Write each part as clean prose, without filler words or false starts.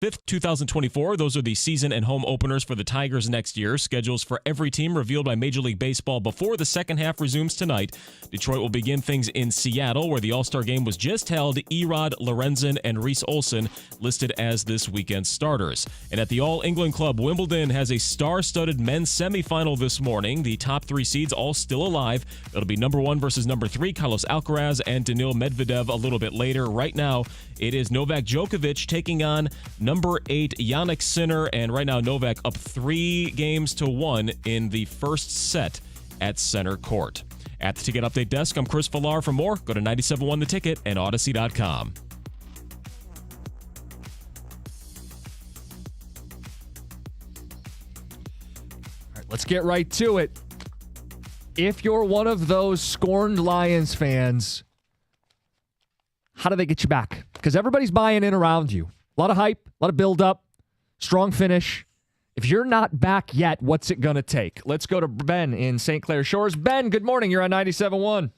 5th, 2024. Those are the season and home openers for the Tigers next year. Schedules for every team revealed by Major League Baseball before the second half resumes tonight. Detroit will begin things in Seattle, where the All-Star game was just held. Erod, Lorenzen, and Reese Olson listed as this weekend's starters. And at the All England Club, Wimbledon has a star-studded men's semifinal this morning. The top 3 seeds all still alive. It'll be number 1 versus number 3, Carlos Alcaraz and Daniil Medvedev a little bit later. Right now, it is Novak Djokovic taking on number 8, Jannik Sinner, and right now Novak up 3-1 in the first set at center court. At the Ticket Update Desk, I'm Chris Villar. For more, go to 97.1 The Ticket and Odyssey.com. All right, let's get right to it. If you're one of those scorned Lions fans, how do they get you back? Because everybody's buying in around you. A lot of hype, a lot of build-up, strong finish. If you're not back yet, what's it going to take? Let's go to Ben in St. Clair Shores. Ben, good morning. You're on 97.1.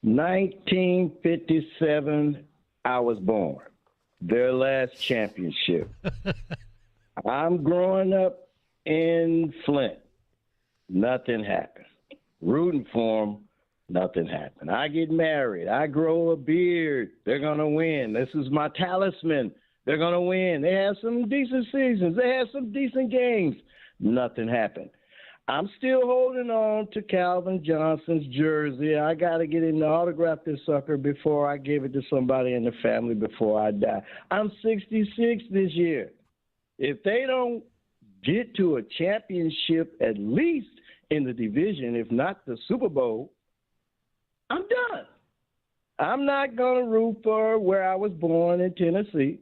1957, I was born. Their last championship. I'm growing up in Flint. Nothing happened. Rooting for them, nothing happened. I get married. I grow a beard. They're going to win. This is my talisman. They're going to win. They have some decent seasons. They have some decent games. Nothing happened. I'm still holding on to Calvin Johnson's jersey. I got to get him to autograph this sucker before I give it to somebody in the family before I die. I'm 66 this year. If they don't get to a championship at least in the division, if not the Super Bowl, I'm done. I'm not going to root for where I was born in Tennessee.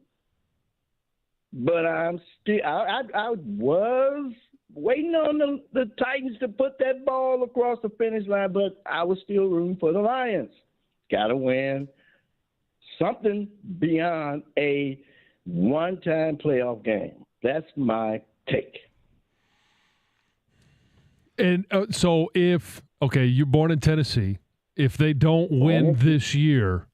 But I'm still. I was waiting on the Titans to put that ball across the finish line, but I was still rooting for the Lions. Got to win something beyond a one-time playoff game. That's my take. And so you're born in Tennessee. If they don't win this year,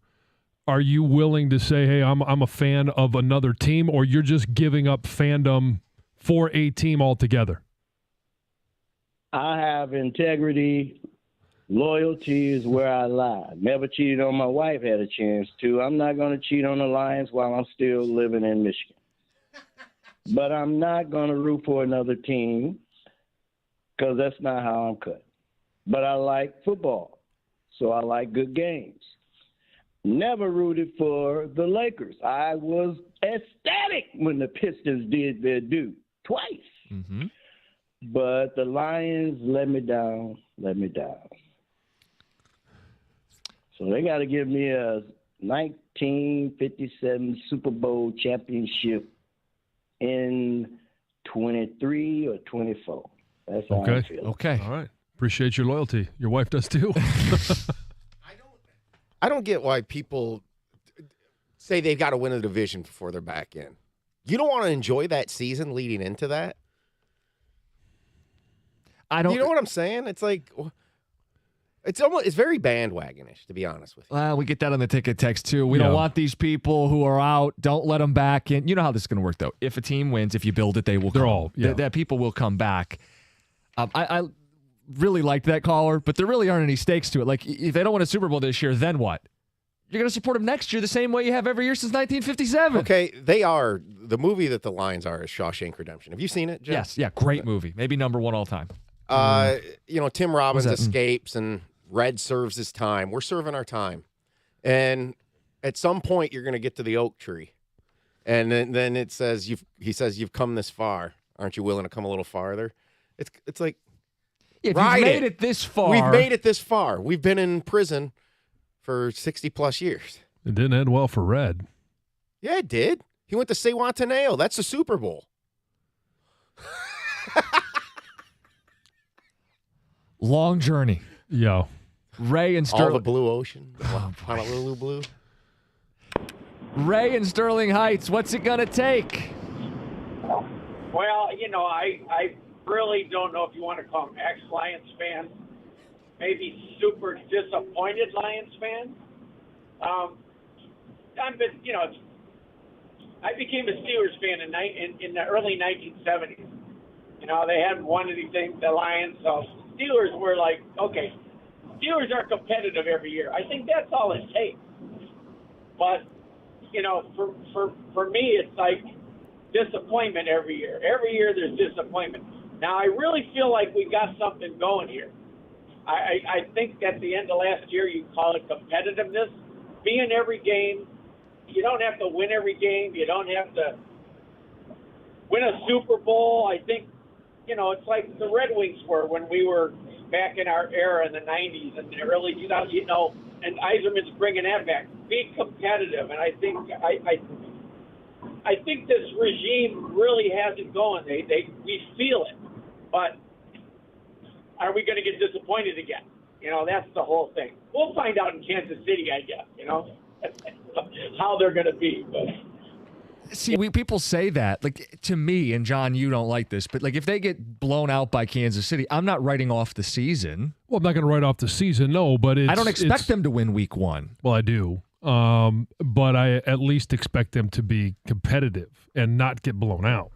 are you willing to say, hey, I'm a fan of another team, or you're just giving up fandom for a team altogether? I have integrity. Loyalty is where I lie. Never cheated on my wife, had a chance to. I'm not going to cheat on the Lions while I'm still living in Michigan. But I'm not going to root for another team because that's not how I'm cut. But I like football, so I like good games. Never rooted for the Lakers. I was ecstatic when the Pistons did their due twice. Mm-hmm. But the Lions let me down. So they got to give me a 1957 Super Bowl championship in 23 or 24. That's how I feel. Okay. All right. Appreciate your loyalty. Your wife does too. I don't get why people say they've got to win a division before they're back in. You don't want to enjoy that season leading into that? I don't. You know what I'm saying? It's like it's very bandwagonish, to be honest with you. Well, we get that on the ticket text too. We don't want these people who are out. Don't let them back in. You know how this is going to work, though. If a team wins, if you build it, they will. They're come. all. Yeah. That people will come back. I really liked that caller, but there really aren't any stakes to it. Like, if they don't win a Super Bowl this year, then what? You're going to support them next year the same way you have every year since 1957. Okay, they are. The movie that the Lions are is Shawshank Redemption. Have you seen it, Jeff? Yes, yeah, great movie. Maybe number one all time. Tim Robbins escapes and Red serves his time. We're serving our time. And at some point, you're going to get to the oak tree. And then it says, he says, you've come this far. Aren't you willing to come a little farther? It's like, if you've made it this far. We've made it this far. We've been in prison for 60-plus years. It didn't end well for Red. Yeah, it did. He went to Sewantaneo. That's the Super Bowl. Long journey. Yeah. Ray and Sterling. All the blue ocean. Honolulu blue. Ray in Sterling Heights, what's it going to take? Well, I really don't know if you want to call them ex-Lions fans. Maybe super disappointed Lions fans. I became a Steelers fan in the early 1970s. You know, they hadn't won anything, the Lions, so Steelers were like, okay, Steelers are competitive every year. I think that's all it takes. But, you know, for me, it's like disappointment every year. Every year there's disappointment. Now, I really feel like we got something going here. I think at the end of last year, you call it competitiveness. Be in every game. You don't have to win every game. You don't have to win a Super Bowl. I think, you know, it's like the Red Wings were when we were back in our era in the 90s and the early 2000s, you know, and Yzerman's bringing that back. Be competitive. And I think I think this regime really has it going. We feel it. But are we going to get disappointed again? You know, that's the whole thing. We'll find out in Kansas City, I guess, you know, how they're going to be. But see, people say that, like, to me, and John, you don't like this, but like if they get blown out by Kansas City, I'm not writing off the season. Well, I'm not going to write off the season, no, but I don't expect them to win week 1. Well, I do. But I at least expect them to be competitive and not get blown out.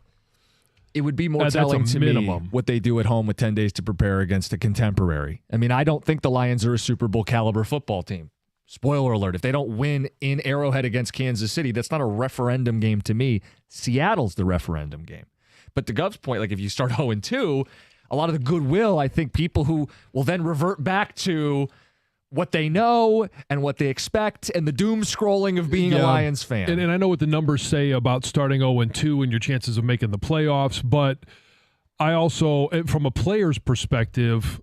It would be more telling to minimum. me what they do at home with 10 days to prepare against a contemporary. I mean, I don't think the Lions are a Super Bowl caliber football team. Spoiler alert, if they don't win in Arrowhead against Kansas City, that's not a referendum game to me. Seattle's the referendum game. But to Gov's point, like if you start 0-2, a lot of the goodwill, I think people who will then revert back to what they know and what they expect and the doom scrolling of being a Lions fan. And I know what the numbers say about starting 0-2 and your chances of making the playoffs, but I also, from a player's perspective,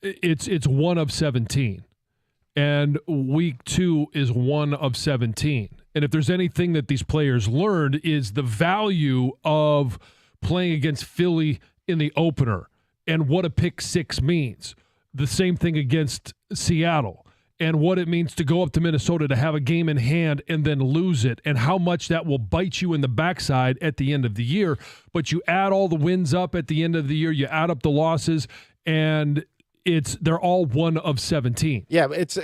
it's 1 of 17. And week 2 is 1 of 17. And if there's anything that these players learned is the value of playing against Philly in the opener and what a pick 6 means. The same thing against Seattle and what it means to go up to Minnesota to have a game in hand and then lose it and how much that will bite you in the backside at the end of the year. But you add all the wins up at the end of the year, you add up the losses, and they're all 1 of 17. Yeah, but it's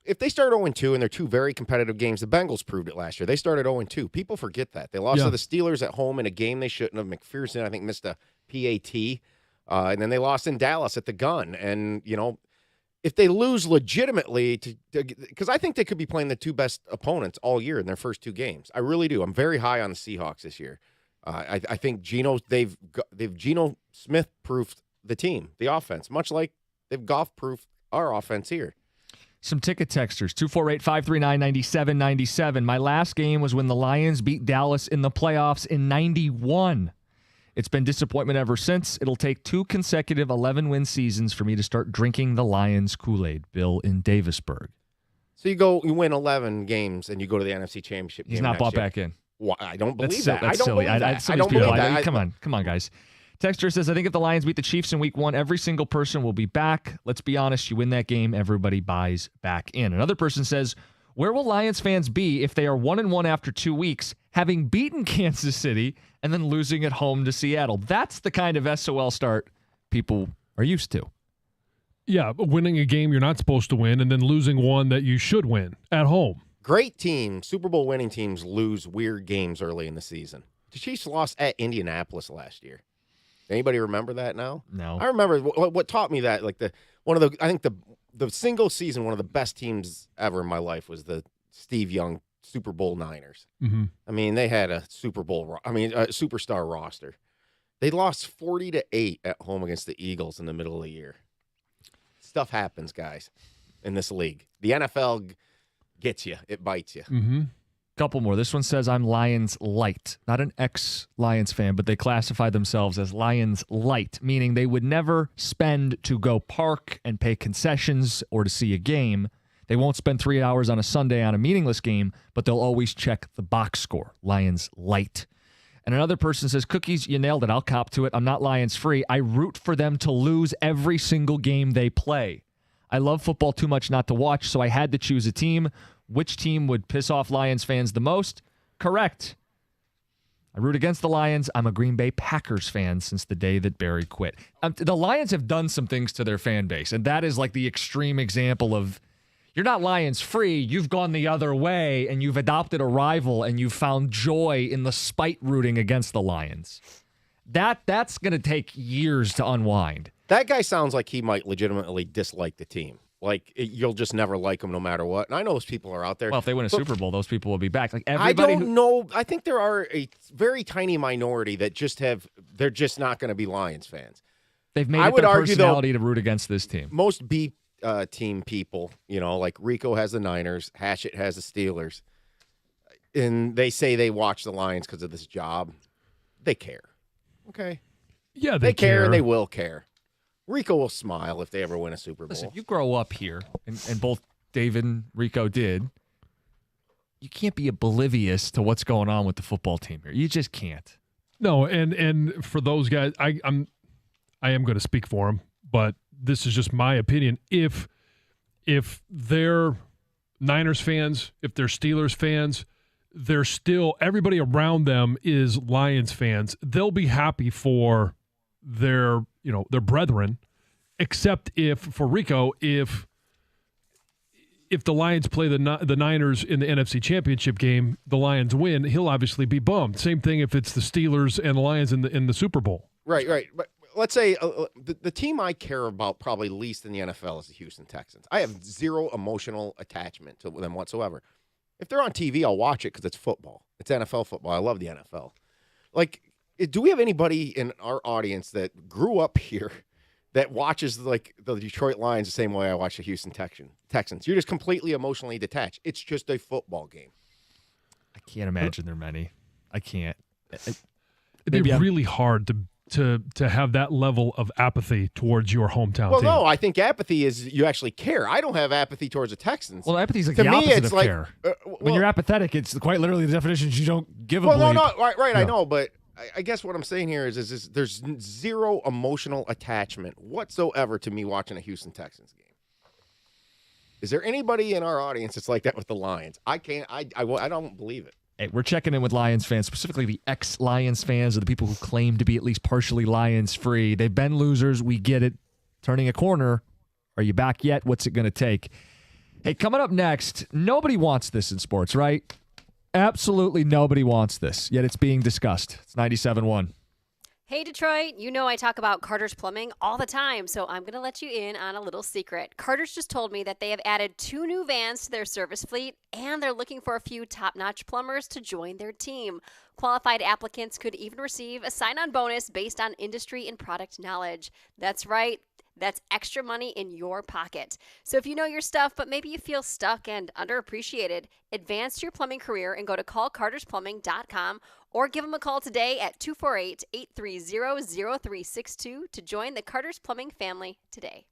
if they start 0-2 and they're 2 very competitive games, the Bengals proved it last year. They started 0-2. People forget that. They lost to the Steelers at home in a game they shouldn't have. McPherson, I think, missed a PAT. And then they lost in Dallas at the gun. And, you know, if they lose legitimately, because I think they could be playing the 2 best opponents all year in their first 2 games. I really do. I'm very high on the Seahawks this year. I think they've Geno Smith-proofed the team, the offense, much like they've Goff-proofed our offense here. Some ticket texters, 248-539-9797. My last game was when the Lions beat Dallas in the playoffs in 91. It's been disappointment ever since. It'll take 2 consecutive 11-win seasons for me to start drinking the Lions Kool-Aid. Bill in Davisburg. So you win 11 games, and you go to the NFC Championship game. He's not bought back in. Well, I don't believe that. That's silly. I don't believe that. Come on, guys. Texter says, I think if the Lions beat the Chiefs in week 1, every single person will be back. Let's be honest, you win that game, everybody buys back in. Another person says, where will Lions fans be if they are 1-1 after 2 weeks, having beaten Kansas City and then losing at home to Seattle? That's the kind of SOL start people are used to. Yeah, winning a game you're not supposed to win and then losing one that you should win at home. Great teams, Super Bowl winning teams, lose weird games early in the season. The Chiefs lost at Indianapolis last year. Anybody remember that now? No. I remember what taught me that. Like the single season, one of the best teams ever in my life was the Steve Young Super Bowl Niners. Mm-hmm. I mean, they had a superstar roster. They lost 40-8 at home against the Eagles in the middle of the year. Stuff happens, guys, in this league. The NFL gets you. It bites you. Mm-hmm. Couple more. This one says I'm Lions Light. Not an ex-Lions fan, but they classify themselves as Lions Light, meaning they would never spend to go park and pay concessions or to see a game. They won't spend 3 hours on a Sunday on a meaningless game, but they'll always check the box score. Lions Light. And another person says, Cookies, you nailed it. I'll cop to it. I'm not Lions free. I root for them to lose every single game they play. I love football too much not to watch, so I had to choose a team. Which team would piss off Lions fans the most? Correct. I root against the Lions. I'm a Green Bay Packers fan since the day that Barry quit. The Lions have done some things to their fan base, and that is like the extreme example of You're not Lions free. You've gone the other way and you've adopted a rival and you've found joy in the spite rooting against the Lions. That's going to take years to unwind. That guy sounds like he might legitimately dislike the team. Like, you'll just never like him no matter what. And I know those people are out there. Well, if they win a Super Bowl, those people will be back. Like I don't know. I think there are a very tiny minority that they're just not going to be Lions fans. They've made it their personality to root against this team. Most B team people, like Rico has the Niners, Hatchett has the Steelers, and they say they watch the Lions because of this job. They care. Okay. Yeah, they care and they will care. Rico will smile if they ever win a Super Bowl. Listen, if you grow up here, and both David and Rico did, you can't be oblivious to what's going on with the football team here. You just can't. No, and for those guys, I am going to speak for them, but this is just my opinion. If they're Niners fans, if they're Steelers fans, they're still, everybody around them is Lions fans. They'll be happy for their brethren, except for Rico, if the Lions play the Niners in the NFC Championship game, the Lions win, he'll obviously be bummed. Same thing if it's the Steelers and the Lions in the Super Bowl. Right. But let's say the team I care about probably least in the NFL is the Houston Texans. I have zero emotional attachment to them whatsoever. If they're on TV, I'll watch it because it's football. It's NFL football. I love the NFL. Like, do we have anybody in our audience that grew up here that watches like the Detroit Lions the same way I watch the Houston Texans? You're just completely emotionally detached. It's just a football game. I can't imagine there are many. I can't. It'd be really hard to have that level of apathy towards your hometown team. No, I think apathy is you actually care. I don't have apathy towards the Texans. Well, apathy is like the opposite of care. When you're apathetic, it's quite literally the definition is you don't give a bleep. Right, I know, but I guess what I'm saying here is there's zero emotional attachment whatsoever to me watching a Houston Texans game. Is there anybody in our audience that's like that with the Lions? I don't believe it. Hey, we're checking in with Lions fans, specifically the ex-Lions fans or the people who claim to be at least partially Lions-free. They've been losers. We get it. Turning a corner. Are you back yet? What's it going to take? Hey, coming up next, nobody wants this in sports, right? Absolutely nobody wants this, yet it's being discussed. It's 97.1. Hey, Detroit, you know I talk about Carter's Plumbing all the time, so I'm going to let you in on a little secret. Carter's just told me that they have added 2 new vans to their service fleet, and they're looking for a few top-notch plumbers to join their team. Qualified applicants could even receive a sign-on bonus based on industry and product knowledge. That's right. That's extra money in your pocket. So if you know your stuff, but maybe you feel stuck and underappreciated, advance your plumbing career and go to callcartersplumbing.com or give them a call today at 248-830-0362 to join the Carter's Plumbing family today.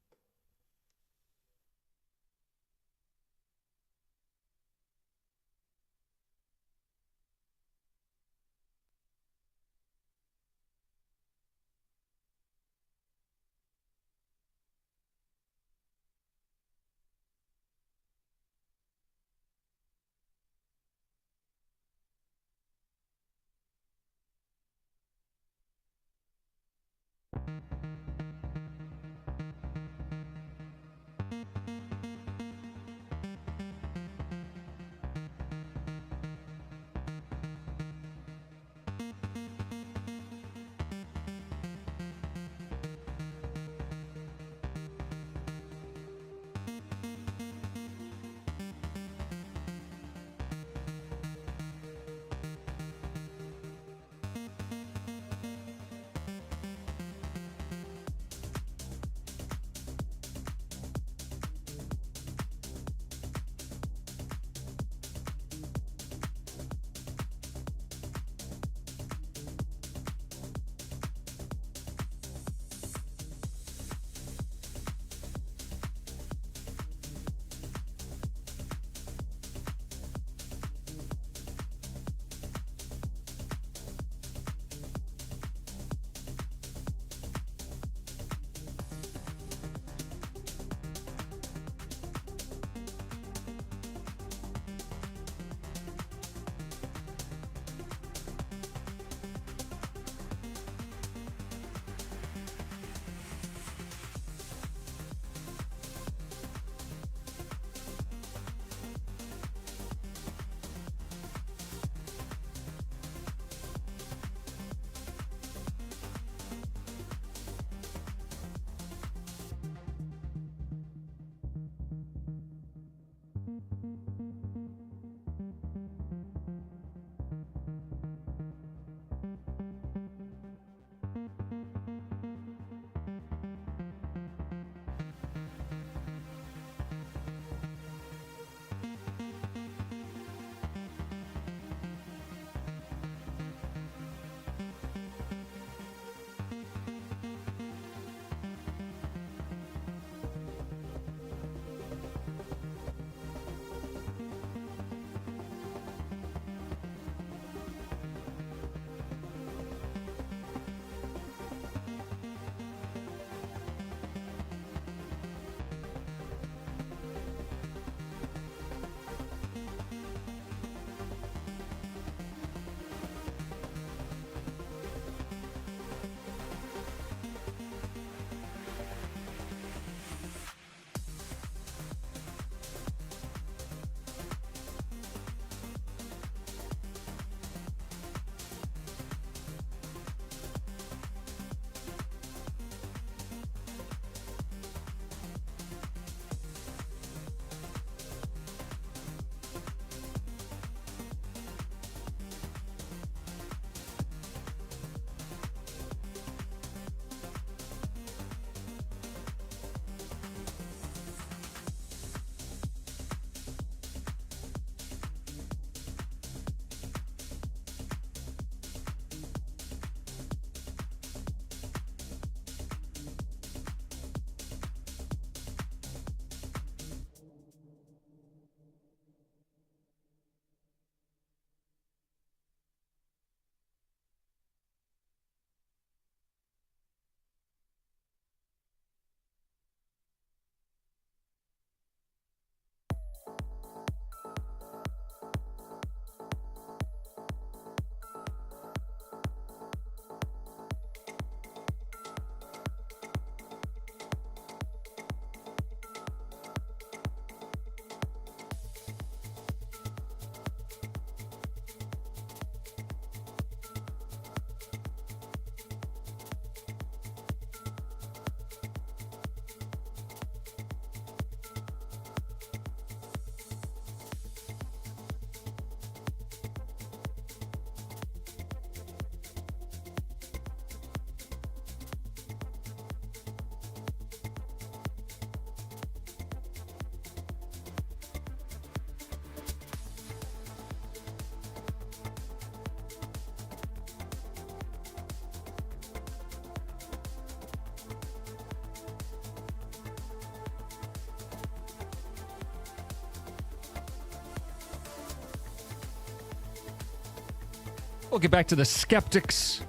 We'll get back to the skeptics,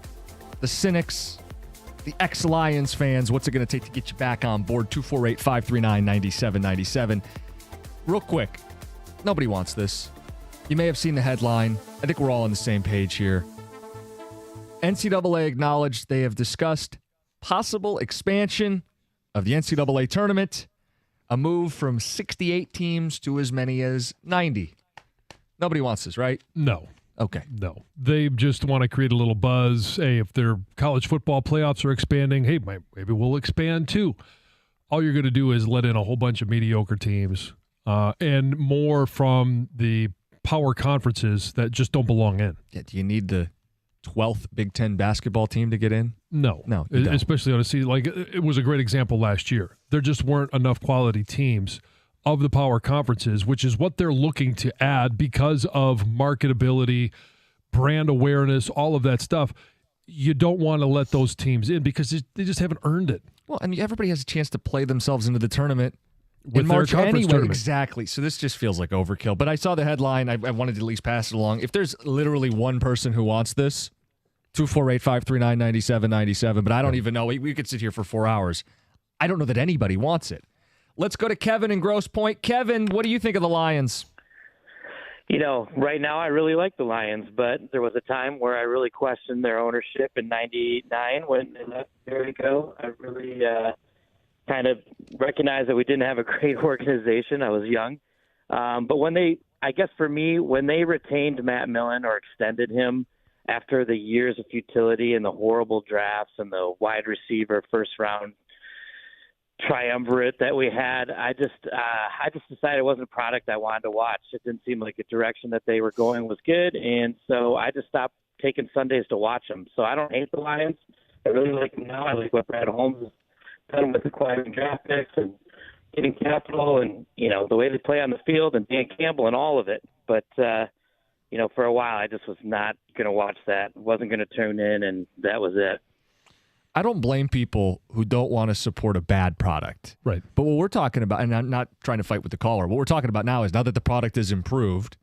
the cynics, the ex-Lions fans. What's it going to take to get you back on board? 248-539-9797. Real quick, nobody wants this. You may have seen the headline. I think we're all on the same page here. NCAA acknowledged they have discussed possible expansion of the NCAA tournament, a move from 68 teams to as many as 90. Nobody wants this, right? No. Okay. No. They just want to create a little buzz. Hey, if their college football playoffs are expanding, hey, maybe we'll expand too. All you're going to do is let in a whole bunch of mediocre teams and more from the power conferences that just don't belong in. Yeah, do you need the 12th Big Ten basketball team to get in? No. You don't. Especially on a season. Like, it was a great example last year. There just weren't enough quality teams of the power conferences, which is what they're looking to add because of marketability, brand awareness, all of that stuff. You don't want to let those teams in because they just haven't earned it. Well, and everybody has a chance to play themselves into the tournament With in their March conference anyway. tournament. Exactly. So this just feels like overkill. But I saw the headline. I wanted to at least pass it along. If there's literally one person who wants this, 248-539-9797. But I don't even know. We could sit here for 4 hours. I don't know that anybody wants it. Let's go to Kevin in Grosse Pointe. Kevin, what do you think of the Lions? You know, right now I really like the Lions, but there was a time where I really questioned their ownership in '99 when they left Jericho. I really kind of recognized that we didn't have a great organization. I was young. But when they retained Matt Millen or extended him after the years of futility and the horrible drafts and the wide receiver first round triumvirate that we had, I just decided it wasn't a product I wanted to watch. It didn't seem like the direction that they were going was good, and so I just stopped taking Sundays to watch them. So I don't hate the Lions. I really like them now. I like what Brad Holmes has done with acquiring draft picks and getting capital, and the way they play on the field, and Dan Campbell and all of it. But for a while I just was not going to watch that. Wasn't going to tune in, and that was it. I don't blame people who don't want to support a bad product. Right. But what we're talking about, and I'm not trying to fight with the caller, what we're talking about now is now that the product is improved,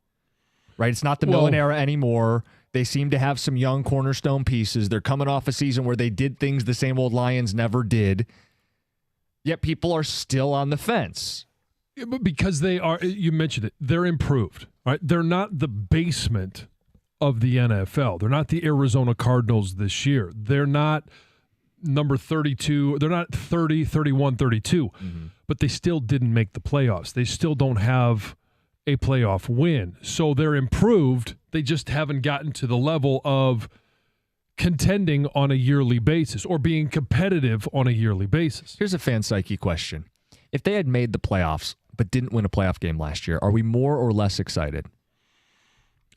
right? It's not the Millen era anymore. They seem to have some young cornerstone pieces. They're coming off a season where they did things the same old Lions never did. Yet people are still on the fence. Yeah, but because they are, you mentioned it, they're improved. Right? They're not the basement of the NFL. They're not the Arizona Cardinals this year. They're not number 32. They're not 30, 31, 32. But they still didn't make the playoffs. They still don't have a playoff win. So they're improved. They just haven't gotten to the level of contending on a yearly basis or being competitive on a yearly basis. Here's a fan psyche question. If they had made the playoffs but didn't win a playoff game last year, are we more or less excited?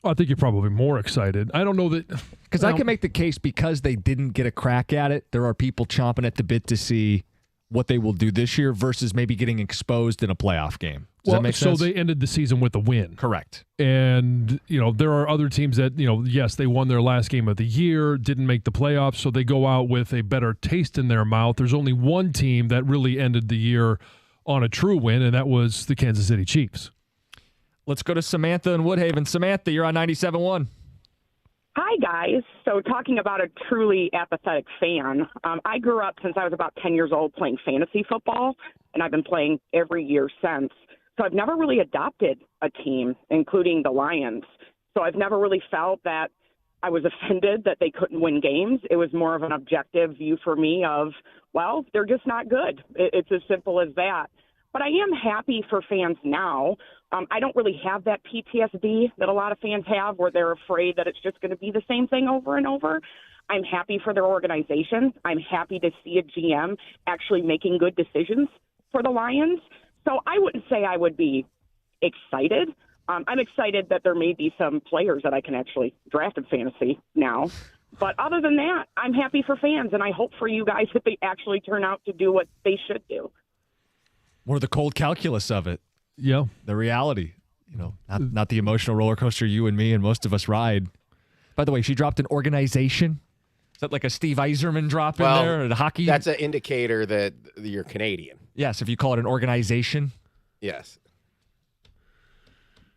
I think you're probably more excited. I don't know that. Because I can make the case because they didn't get a crack at it, there are people chomping at the bit to see what they will do this year versus maybe getting exposed in a playoff game. Does that make sense? So they ended the season with a win. Correct. And, there are other teams that, yes, they won their last game of the year, didn't make the playoffs, so they go out with a better taste in their mouth. There's only one team that really ended the year on a true win, and that was the Kansas City Chiefs. Let's go to Samantha in Woodhaven. Samantha, you're on 97.1. Hi, guys. So talking about a truly apathetic fan, I grew up since I was about 10 years old playing fantasy football, and I've been playing every year since. So I've never really adopted a team, including the Lions. So I've never really felt that I was offended that they couldn't win games. It was more of an objective view for me of, well, they're just not good. It's as simple as that. But I am happy for fans now. I don't really have that PTSD that a lot of fans have where they're afraid that it's just going to be the same thing over and over. I'm happy for their organization. I'm happy to see a GM actually making good decisions for the Lions. So I wouldn't say I would be excited. I'm excited that there may be some players that I can actually draft in fantasy now. But other than that, I'm happy for fans, and I hope for you guys that they actually turn out to do what they should do. More the cold calculus of it. Yeah. The reality. Not the emotional roller coaster you and me and most of us ride. By the way, she dropped an organization. Is that like a Steve Yzerman drop in there? Or the hockey? That's an indicator that you're Canadian. Yes, if you call it an organization. Yes.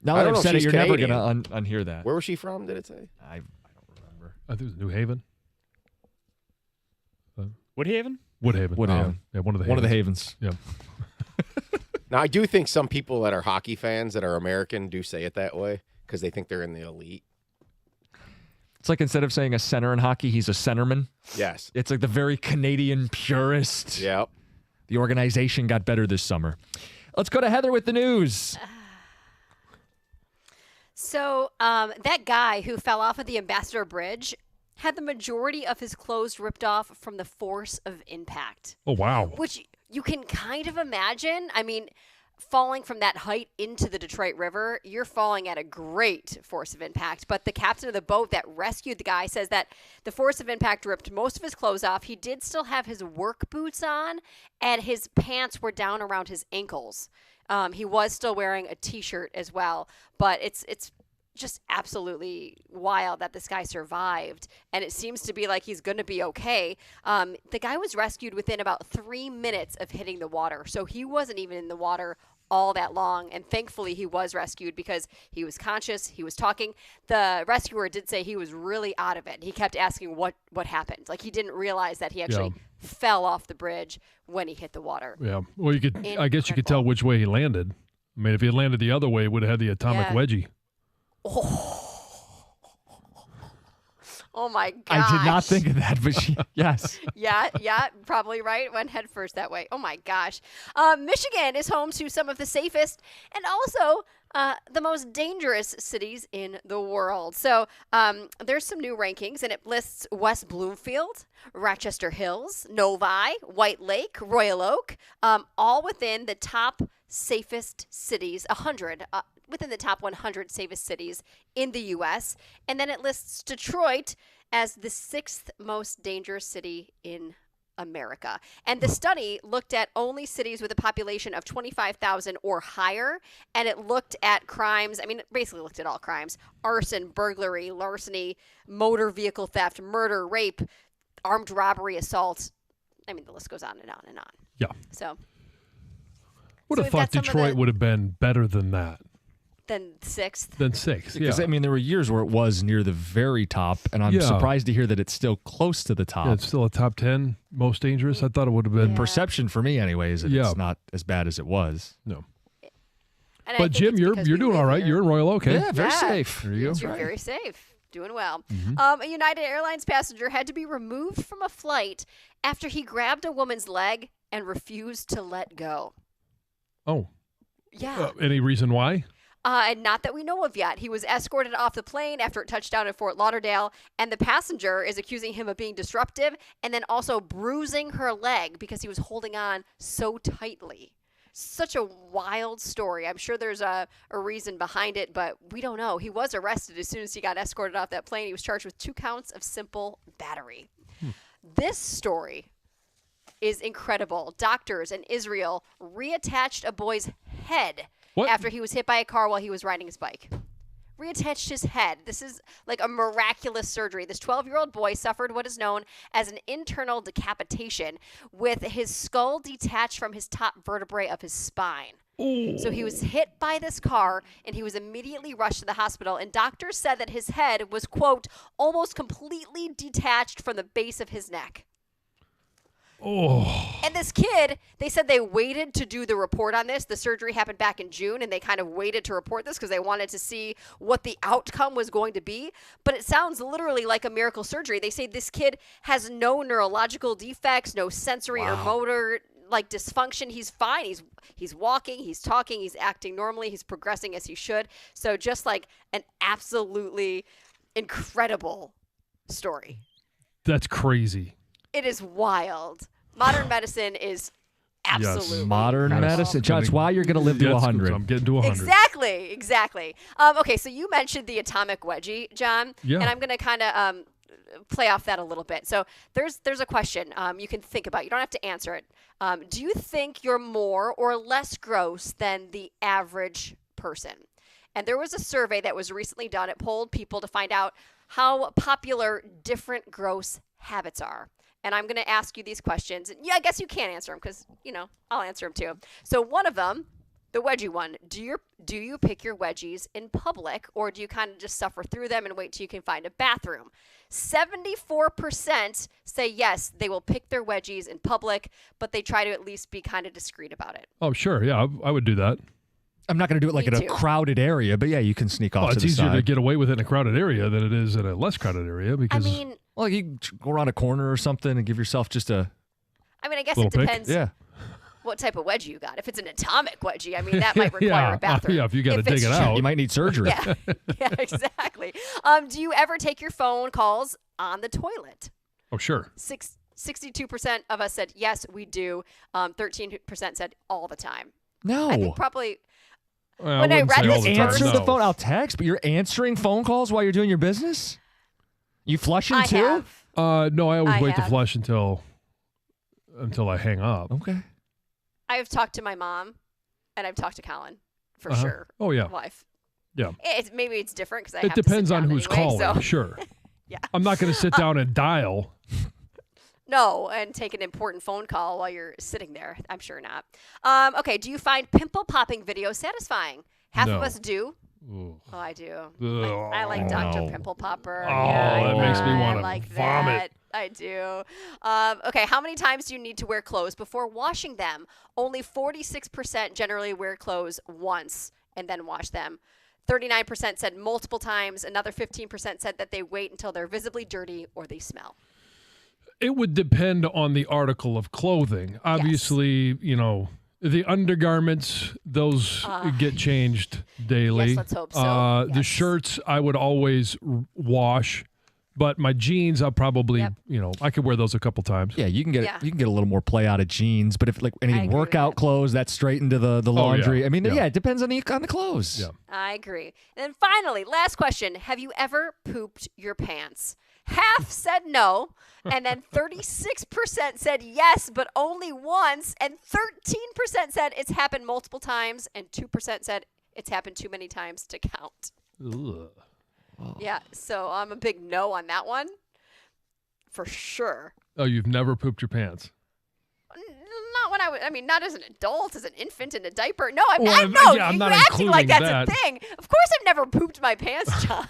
Now that I've said it, you're never going to unhear that. Where was she from, did it say? I don't I think it was New Haven. Woodhaven? Woodhaven. Yeah, one of the havens. Yeah. Now, I do think some people that are hockey fans that are American do say it that way because they think they're in the elite. It's like instead of saying a center in hockey, he's a centerman. Yes. It's like the very Canadian purist. Yep. The organization got better this summer. Let's go to Heather with the news. So that guy who fell off of the Ambassador Bridge had the majority of his clothes ripped off from the force of impact. Oh, wow. Which you can kind of imagine. I mean, falling from that height into the Detroit River, you're falling at a great force of impact. But the captain of the boat that rescued the guy says that the force of impact ripped most of his clothes off. He did still have his work boots on, and his pants were down around his ankles. He was still wearing a T-shirt as well, but it's just absolutely wild that this guy survived, and it seems to be like he's going to be okay. The guy was rescued within about 3 minutes of hitting the water, so he wasn't even in the water all that long, and thankfully he was rescued because he was conscious, he was talking. The rescuer did say he was really out of it. He kept asking what happened. Like, he didn't realize that he actually fell off the bridge when he hit the water. Yeah. Well, I guess you could tell which way he landed. I mean, if he had landed the other way, he would have had the atomic wedgie. Oh my gosh. I did not think of that, but yes. Yeah, probably right. Went head first that way. Oh my gosh. Michigan is home to some of the safest and also the most dangerous cities in the world. So there's some new rankings, and it lists West Bloomfield, Rochester Hills, Novi, White Lake, Royal Oak, all within the top safest cities, 100 within the top 100 safest cities in the U.S. And then it lists Detroit as the 6th most dangerous city in America. And the study looked at only cities with a population of 25,000 or higher, and it looked at crimes. I mean, it basically looked at all crimes: arson, burglary, larceny, motor vehicle theft, murder, rape, armed robbery, assault. I mean, the list goes on and on and on. Yeah. So would have thought Detroit would have been better than that. Than 6th. Than 6th, yeah. Because, I mean, there were years where it was near the very top, and I'm surprised to hear that it's still close to the top. Yeah, it's still a top 10 most dangerous. I thought it would have been. Perception for me, anyways, that it's not as bad as it was. No. And but, Jim, you're doing all right. Here. You're in Royal Oak, Yeah, very safe. There you go. You're very safe. Doing well. A United Airlines passenger had to be removed from a flight after he grabbed a woman's leg and refused to let go. Oh. Yeah. Any reason why? And not that we know of yet. He was escorted off the plane after it touched down in Fort Lauderdale, and the passenger is accusing him of being disruptive and then also bruising her leg because he was holding on so tightly. Such a wild story. I'm sure there's a reason behind it, but we don't know. He was arrested as soon as he got escorted off that plane. He was charged with 2 counts of simple battery. This story is incredible. Doctors in Israel reattached a boy's head after he was hit by a car while he was riding his bike. Reattached his head. This is like a miraculous surgery. This 12-year-old boy suffered what is known as an internal decapitation, with his skull detached from his top vertebrae of his spine. Ooh. So he was hit by this car, and he was immediately rushed to the hospital, and doctors said that his head was, quote, almost completely detached from the base of his neck. Oh. And this kid, they said they waited to do the report on this. The surgery happened back in June, and they kind of waited to report this because they wanted to see what the outcome was going to be. But it sounds literally like a miracle surgery. They say this kid has no neurological defects, no sensory or motor dysfunction. He's fine. He's walking, he's talking, he's acting normally, he's progressing as he should. So just like an absolutely incredible story. That's crazy. It is wild. Modern medicine is absolutely modern medicine. That's why you're going to live to 100. I'm getting to 100. Exactly. Okay, so you mentioned the atomic wedgie, John. Yeah. And I'm going to kind of play off that a little bit. So there's a question you can think about. You don't have to answer it. Do you think you're more or less gross than the average person? And there was a survey that was recently done. It polled people to find out how popular different gross habits are. And I'm going to ask you these questions. Yeah, I guess you can't answer them because, I'll answer them too. So one of them, The wedgie one. Do you pick your wedgies in public, or do you kind of just suffer through them and wait till you can find a bathroom? 74% say yes, they will pick their wedgies in public, but they try to at least be kind of discreet about it. Oh, sure. Yeah, I would do that. I'm not going to do it like in a crowded area, but yeah, you can sneak off to the side. It's easier to get away with it in a crowded area than it is in a less crowded area because. I mean, well, you go around a corner or something and give yourself just a. I mean, I guess it depends. Yeah. What type of wedgie you got? If it's an atomic wedgie, I mean, that might require a bathroom. Yeah, if you got to dig it out, you might need surgery. Yeah, exactly. Do you ever take your phone calls on the toilet? Oh, sure. 62% of us said yes, we do. 13% said all the time. No. I think probably. Well, when I read this, answer the phone. I'll text, but you're answering phone calls while you're doing your business. You flushing too? Have. No, I always wait to flush until I hang up. Okay. I've talked to my mom, and I've talked to Colin for sure. Oh yeah. Wife. Yeah. Maybe it's different because it depends on who's calling. So. Sure. Yeah. I'm not going to sit down and dial. No, and take an important phone call while you're sitting there. I'm sure not. Okay, do you find pimple popping videos satisfying? Half of us do. Ooh. Oh, I do. Ugh. I like Dr. Pimple Popper. Oh, that makes me want to like vomit. That. I do. Okay, how many times do you need to wear clothes before washing them? Only 46% generally wear clothes once and then wash them. 39% said multiple times. Another 15% said that they wait until they're visibly dirty or they smell. It would depend on the article of clothing. Obviously, you know, the undergarments, those get changed daily. Yes, let's hope so. The shirts I would always wash, but my jeans I'll probably, you know, I could wear those a couple times. Yeah, you can get you can get a little more play out of jeans, but if like any workout clothes, that's straight into the laundry. I mean, it depends on the clothes. Yeah. I agree. And then finally, last question. Have you ever pooped your pants? Half said no, and then 36% said yes, but only once, and 13% said it's happened multiple times, and 2% said it's happened too many times to count. Ugh. Yeah, so I'm a big no on that one, for sure. Oh, you've never pooped your pants? Not when I mean, not as an adult, as an infant in a diaper. No, I'm Well, not. yeah, I'm You're not acting like that's including a thing. Of course, I've never pooped my pants, John.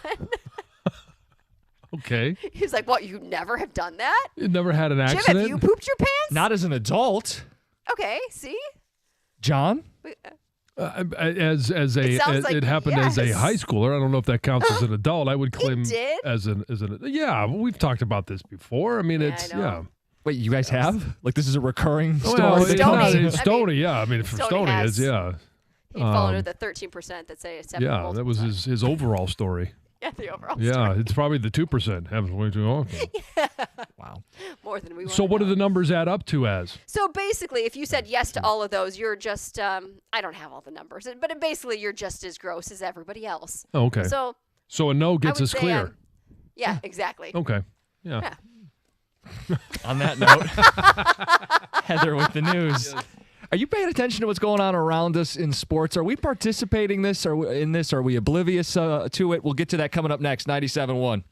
Okay. He's like, what? You never have done that? You never had an accident? Jim, have you pooped your pants? Not as an adult. Okay, see? John? It happened as a high schooler. I don't know if that counts as an adult. I would claim as an yeah. We've talked about this before. I mean, it's Wait, you guys have? Like this is a recurring story? Well, Stoney, yeah. I mean, for Stoney is, yeah. He'd fall under the 13% that say it's happened multiple that was his overall story. Yeah, the overall Yeah, story. it's probably the 2%. Happens way too often. Wow. More than we want. So what do the numbers add up to as? So basically, if you said yes to all of those, you're just, I don't have all the numbers, but basically you're just as gross as everybody else. Oh, okay. So a no gets us clear. Yeah, exactly. Okay. Yeah. On that note, Heather with the news. Are you paying attention to what's going on around us in sports? Are we participating in this? Are we oblivious to it? We'll get to that coming up next. 97.1.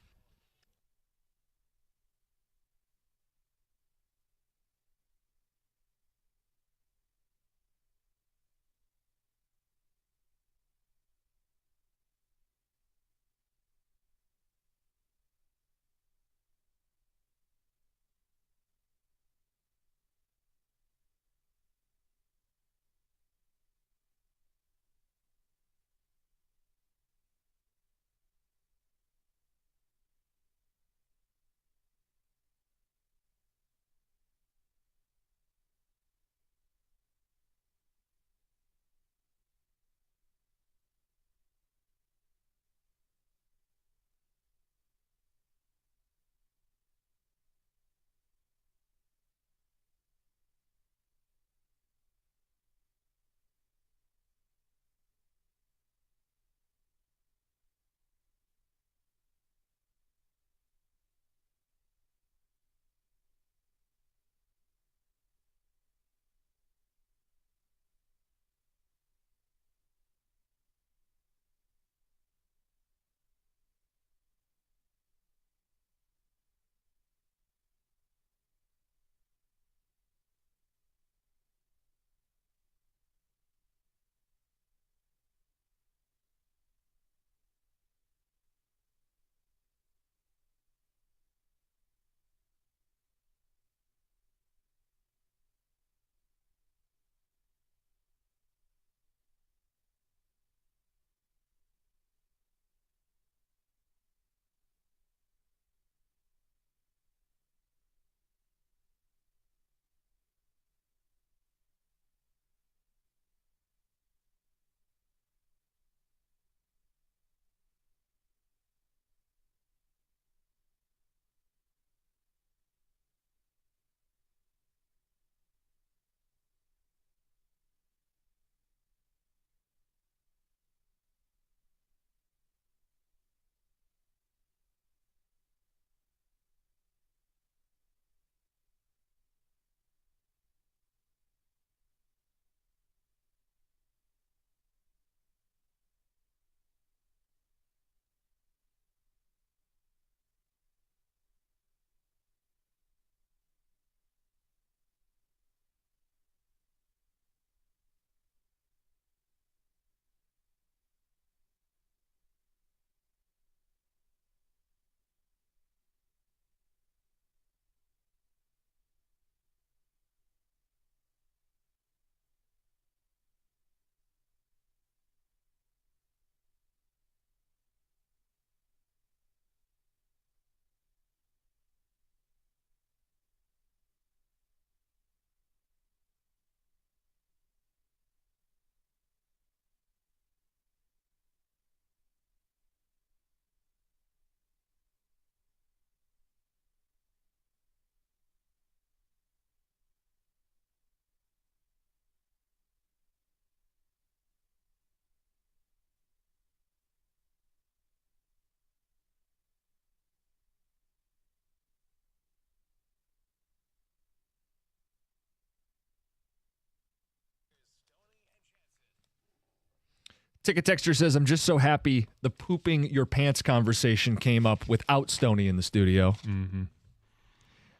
Ticket Texture says, I'm just so happy the pooping your pants conversation came up without Stoney in the studio. Mm-hmm.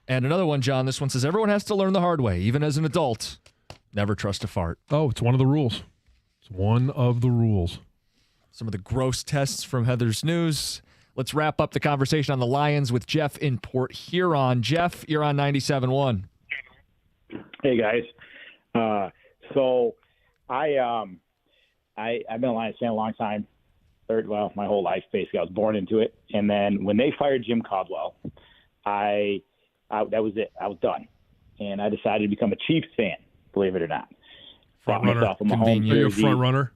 And another one, John, this one says, everyone has to learn the hard way, even as an adult. Never trust a fart. Oh, it's one of the rules. It's one of the rules. Some of the gross tests from Heather's News. Let's wrap up the conversation on the Lions with Jeff in Port Huron. Jeff, you're on 97.1. Hey, guys. So I've been a Lions fan a long time. My whole life, basically. I was born into it. And then when they fired Jim Caldwell, that was it. I was done. And I decided to become a Chiefs fan, believe it or not. Front runner. Are you a front runner?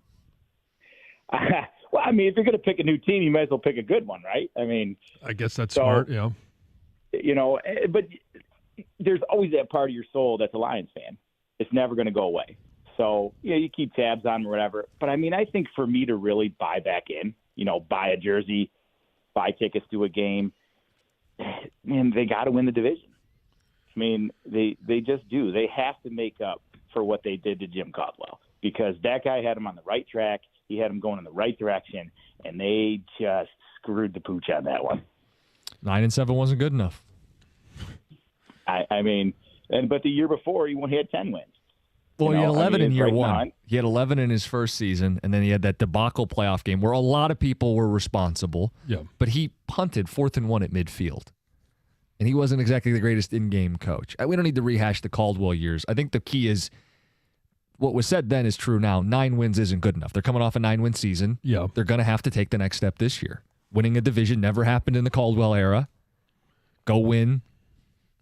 Well, I mean, if you're going to pick a new team, you might as well pick a good one, right? I mean, I guess that's smart, yeah. You know, but there's always that part of your soul that's a Lions fan. It's never going to go away. So, you keep tabs on or whatever. But, I mean, I think for me to really buy back in, buy a jersey, buy tickets to a game, man, they got to win the division. I mean, they just do. They have to make up for what they did to Jim Caldwell because that guy had him on the right track. He had him going in the right direction, and they just screwed the pooch on that one. 9-7 wasn't good enough. I mean, but the year before, he had 10 wins. Well, he had 11 in year one. He had 11 in his first season, and then he had that debacle playoff game where a lot of people were responsible. Yeah. But he punted 4th and 1 at midfield. And he wasn't exactly the greatest in-game coach. We don't need to rehash the Caldwell years. I think the key is what was said then is true now. 9 wins isn't good enough. They're coming off a 9-win season. Yeah. They're going to have to take the next step this year. Winning a division never happened in the Caldwell era. Go win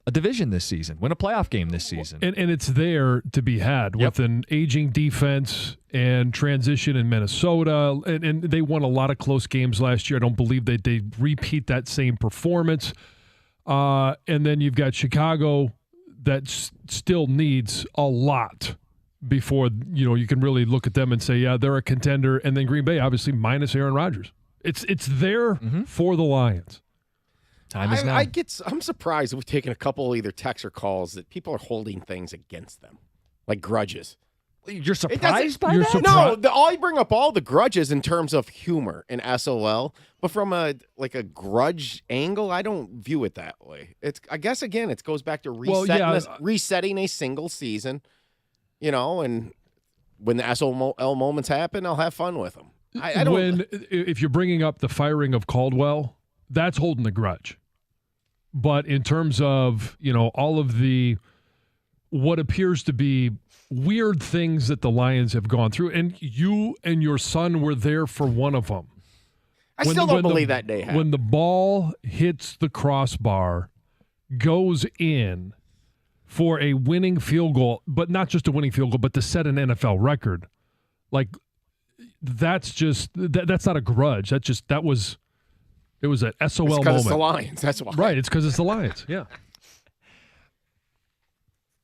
a division this season. Win a playoff game this season. And it's there to be had with an aging defense and transition in Minnesota. And they won a lot of close games last year. I don't believe that they repeat that same performance. And then you've got Chicago that still needs a lot before, you can really look at them and say, yeah, they're a contender. And then Green Bay, obviously, minus Aaron Rodgers. It's there for the Lions. Time is now. I'm surprised we've taken a couple either texts or calls that people are holding ththings against them, like grudges. You're surprised by that? No, I bring up all the grudges in terms of humor and SOL, but from a grudge angle, I don't view it that way. I guess again, it goes back to resetting a single season, and when the SOL moments happen, I'll have fun with them. If you're bringing up the firing of Caldwell, that's holding the grudge. But in terms of, all of the what appears to be weird things that the Lions have gone through, and you and your son were there for one of them. I still don't believe that day happened. When the ball hits the crossbar, goes in for a winning field goal, but not just a winning field goal, but to set an NFL record, that's not a grudge. It was an SOL moment. It's the Lions. That's why. Right. It's because it's the Lions. Yeah.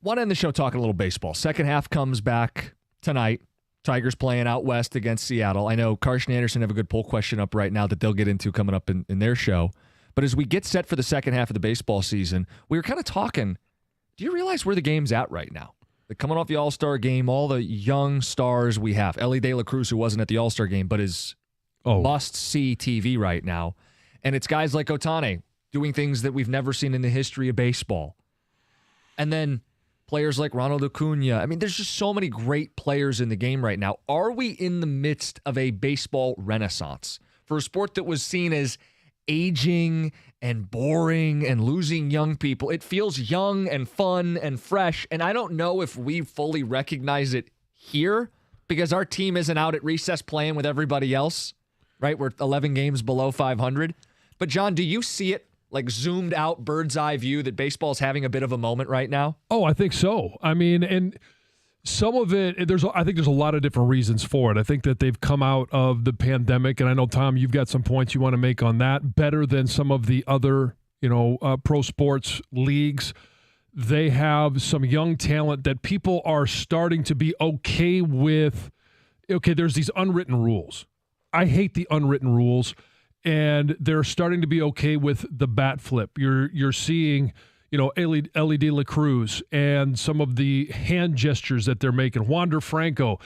Want to end the show talking a little baseball. Second half comes back tonight. Tigers playing out west against Seattle. I know Karsh and Anderson have a good poll question up right now that they'll get into coming up in their show. But as we get set for the second half of the baseball season, we were kind of talking, do you realize where the game's at right now? Coming off the All-Star game, all the young stars we have. Ellie De La Cruz, who wasn't at the All-Star game, but is must-see TV right now. And it's guys like Ohtani doing things that we've never seen in the history of baseball. And then players like Ronald Acuna. I mean, there's just so many great players in the game right now. Are we in the midst of a baseball renaissance for a sport that was seen as aging and boring and losing young people? It feels young and fun and fresh, and I don't know if we fully recognize it here because our team isn't out at recess playing with everybody else, right? We're 11 games below 500. But, John, do you see it, like zoomed out, bird's eye view, that baseball's having a bit of a moment right now? Oh, I think so. I mean, and some of it, I think there's a lot of different reasons for it. I think that they've come out of the pandemic, and I know, Tom, you've got some points you want to make on that, better than some of the other, pro sports leagues. They have some young talent that people are starting to be okay with. Okay, there's these unwritten rules. I hate the unwritten rules, and they're starting to be okay with the bat flip. You're seeing, Ellie De La Cruz and some of the hand gestures that they're making. Wander Franco,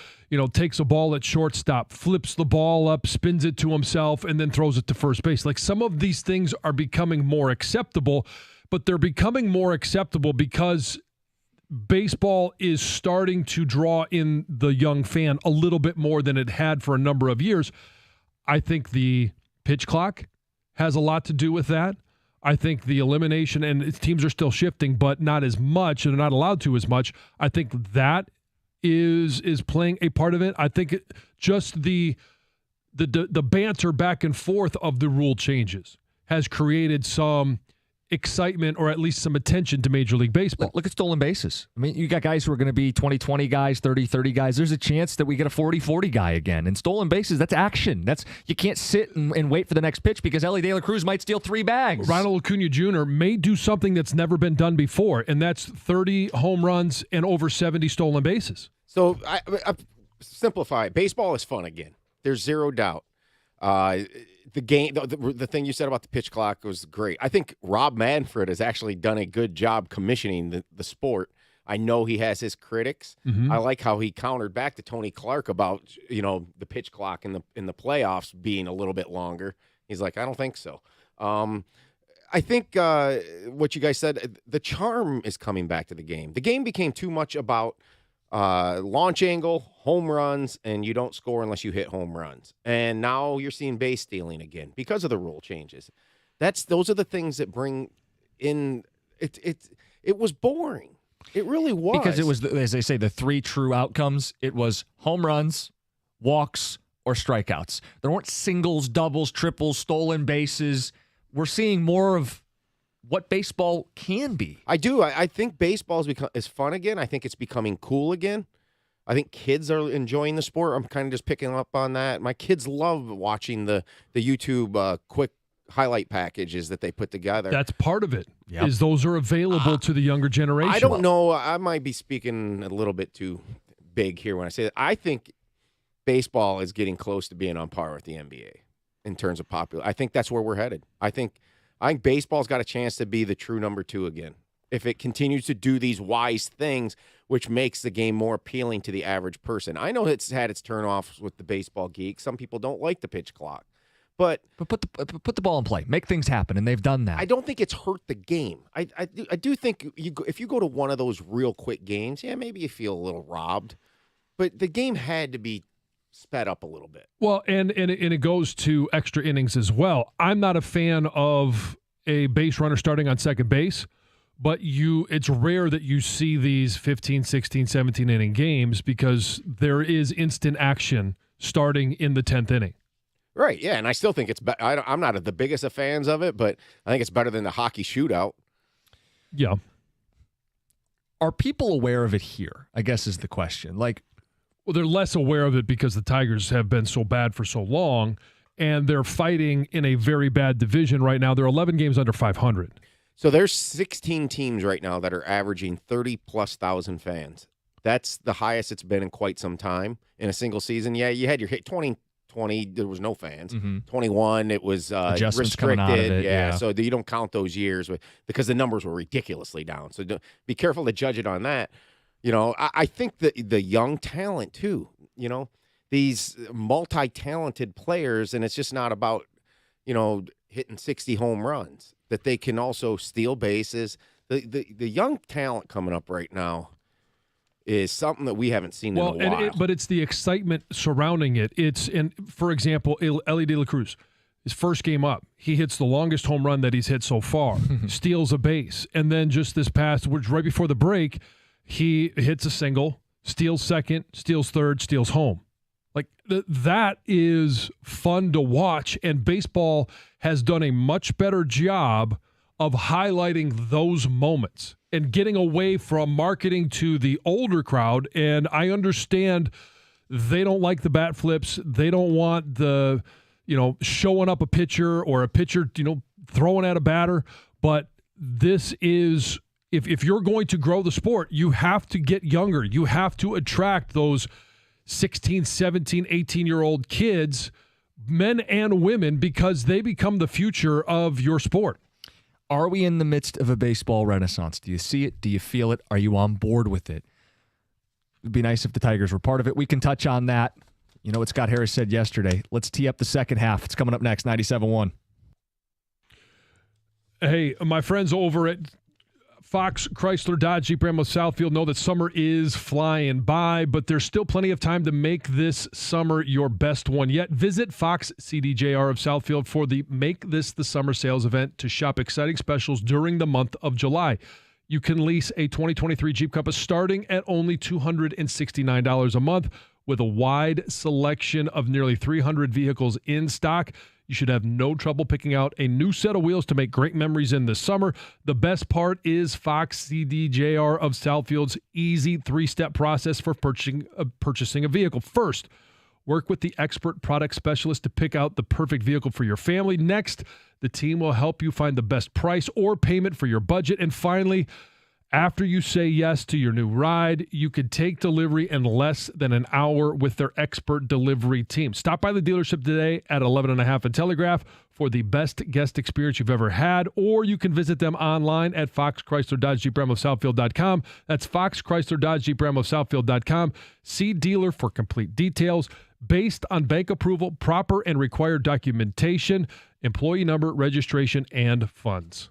takes a ball at shortstop, flips the ball up, spins it to himself, and then throws it to first base. Like, some of these things are becoming more acceptable, but they're becoming more acceptable because baseball is starting to draw in the young fan a little bit more than it had for a number of years. I think the pitch clock has a lot to do with that. I think the elimination, and teams are still shifting, but not as much, and they're not allowed to as much. I think that is playing a part of it. I think just the banter back and forth of the rule changes has created some excitement, or at least some attention to Major League Baseball. Look at stolen bases. I mean, you got guys who are going to be 20-20 guys, 30-30 guys. There's a chance that we get a 40-40 guy again. And stolen bases, that's action. You can't sit and wait for the next pitch because Ellie De La Cruz might steal 3 bags. Ronald Acuna Jr. may do something that's never been done before, and that's 30 home runs and over 70 stolen bases. So I simplify it. Baseball is fun again. There's zero doubt. The game, the thing you said about the pitch clock was great. I think Rob Manfred has actually done a good job commissioning the sport. I know he has his critics. Mm-hmm. I like how he countered back to Tony Clark about the pitch clock in the playoffs being a little bit longer. He's like, I don't think so. I think what you guys said, the charm is coming back to the game. The game became too much about launch angle, home runs, and you don't score unless you hit home runs. And now you're seeing base stealing again because of the rule changes. Those are the things that bring in it was boring. It really was. Because it was, as they say, the 3 true outcomes. It was home runs, walks, or strikeouts. There weren't singles, doubles, triples, stolen bases. We're seeing more of what baseball can be. I do. I think baseball is fun again. I think it's becoming cool again. I think kids are enjoying the sport. I'm kind of just picking up on that. My kids love watching the YouTube quick highlight packages that they put together. That's part of it. Yep. Is those are available to the younger generation. I don't know. I might be speaking a little bit too big here when I say that. I think baseball is getting close to being on par with the NBA in terms of popular. I think that's where we're headed. I think baseball's got a chance to be the true number 2 again. If it continues to do these wise things, which makes the game more appealing to the average person. I know it's had its turnoffs with the baseball geek. Some people don't like the pitch clock. But put the ball in play. Make things happen, and they've done that. I don't think it's hurt the game. I do think if you go to one of those real quick games, yeah, maybe you feel a little robbed. But the game had to be sped up a little bit. Well, and it goes to extra innings as well. I'm not a fan of a base runner starting on second base, but it's rare that you see these 15, 16, 17 inning games because there is instant action starting in the 10th inning. Right, yeah, and I still think it's I'm not the biggest of fans of it, but I think it's better than the hockey shootout. Yeah. Are people aware of it here, I guess is the question. Well, they're less aware of it because the Tigers have been so bad for so long, and they're fighting in a very bad division right now. They're 11 games under 500. So there's 16 teams right now that are averaging 30,000+ fans. That's the highest it's been in quite some time in a single season. Yeah, you had your hit 20, there was no fans. Mm-hmm. 21, it was restricted. Yeah, so you don't count those years because the numbers were ridiculously down. So be careful to judge it on that. I think that the young talent too, these multi-talented players, and it's just not about, hitting 60 home runs, that they can also steal bases. The young talent coming up right now is something that we haven't seen in a while. But it's the excitement surrounding it. For example, Ellie De La Cruz, his first game up, he hits the longest home run that he's hit so far, steals a base, and then just this past, which right before the break, he hits a single, steals second, steals third, steals home. That is fun to watch, and baseball has done a much better job of highlighting those moments and getting away from marketing to the older crowd. And I understand they don't like the bat flips. They don't want the, showing up a pitcher or a pitcher, throwing at a batter. But this is, if you're going to grow the sport, you have to get younger. You have to attract those 16, 17, 18-year-old kids, men and women, because they become the future of your sport. Are we in the midst of a baseball renaissance? Do you see it? Do you feel it? Are you on board with it? It'd be nice if the Tigers were part of it. We can touch on that. You know what Scott Harris said yesterday. Let's tee up the second half. It's coming up next, 97.1. Hey, my friends over at Fox Chrysler Dodge Jeep Ram of Southfield know that summer is flying by, but there's still plenty of time to make this summer your best one yet. Visit Fox CDJR of Southfield for the Make This the Summer sales event to shop exciting specials during the month of July. You can lease a 2023 Jeep Compass starting at only $269 a month with a wide selection of nearly 300 vehicles in stock. You should have no trouble picking out a new set of wheels to make great memories in the summer. The best part is Fox CDJR of Southfield's easy 3-step process for purchasing a vehicle. First, work with the expert product specialist to pick out the perfect vehicle for your family. Next, the team will help you find the best price or payment for your budget. And finally, after you say yes to your new ride, you can take delivery in less than an hour with their expert delivery team. Stop by the dealership today at 11 and a half and Telegraph for the best guest experience you've ever had, or you can visit them online at Fox Chrysler Dodge Jeep Ram of Southfield.com. That's Fox Chrysler Dodge Jeep Ram of Southfield.com. See dealer for complete details. Based on bank approval, proper and required documentation, employee number, registration, and funds.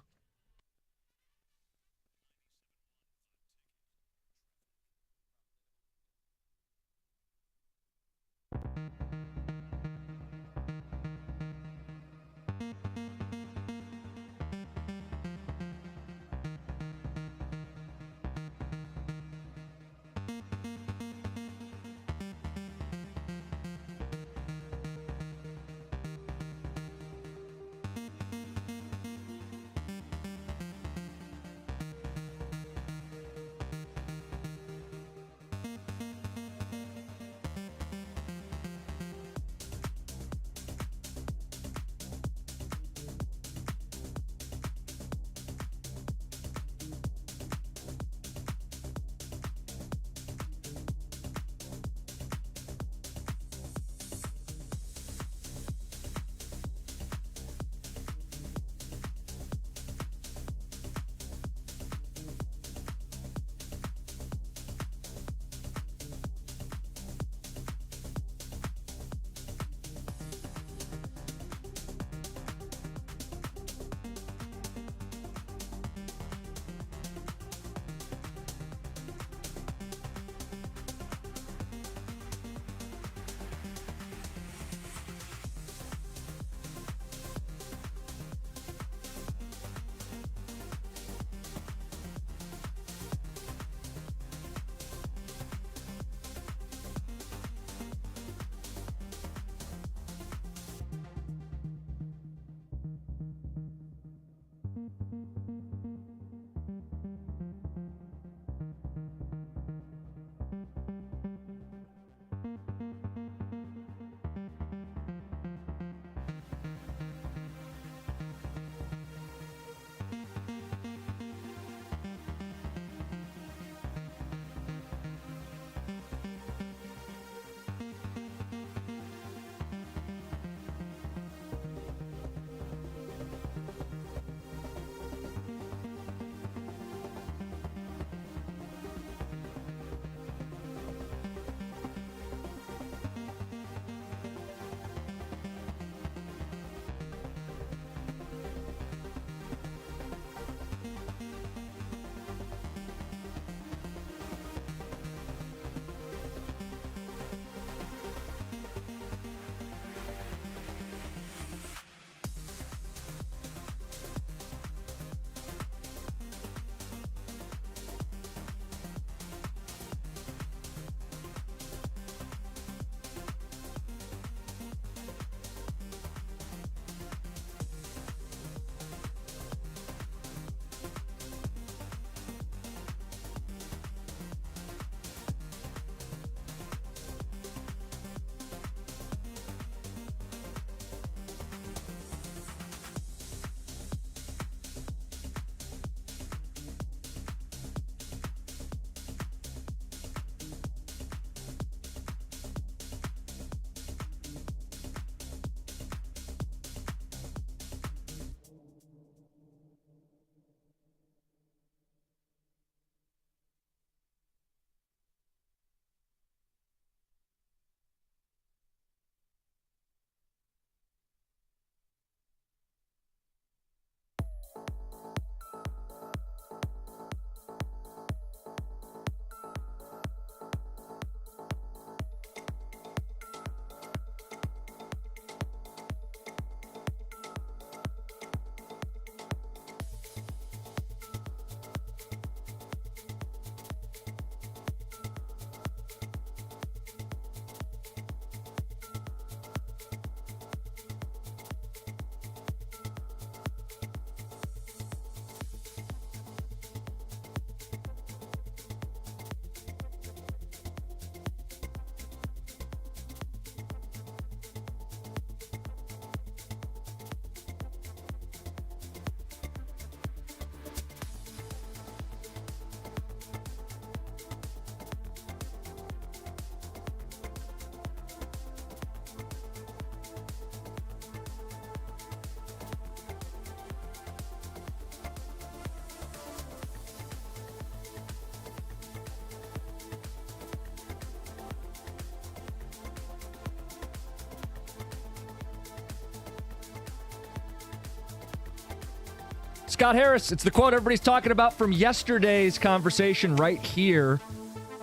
Scott Harris, it's the quote everybody's talking about from yesterday's conversation right here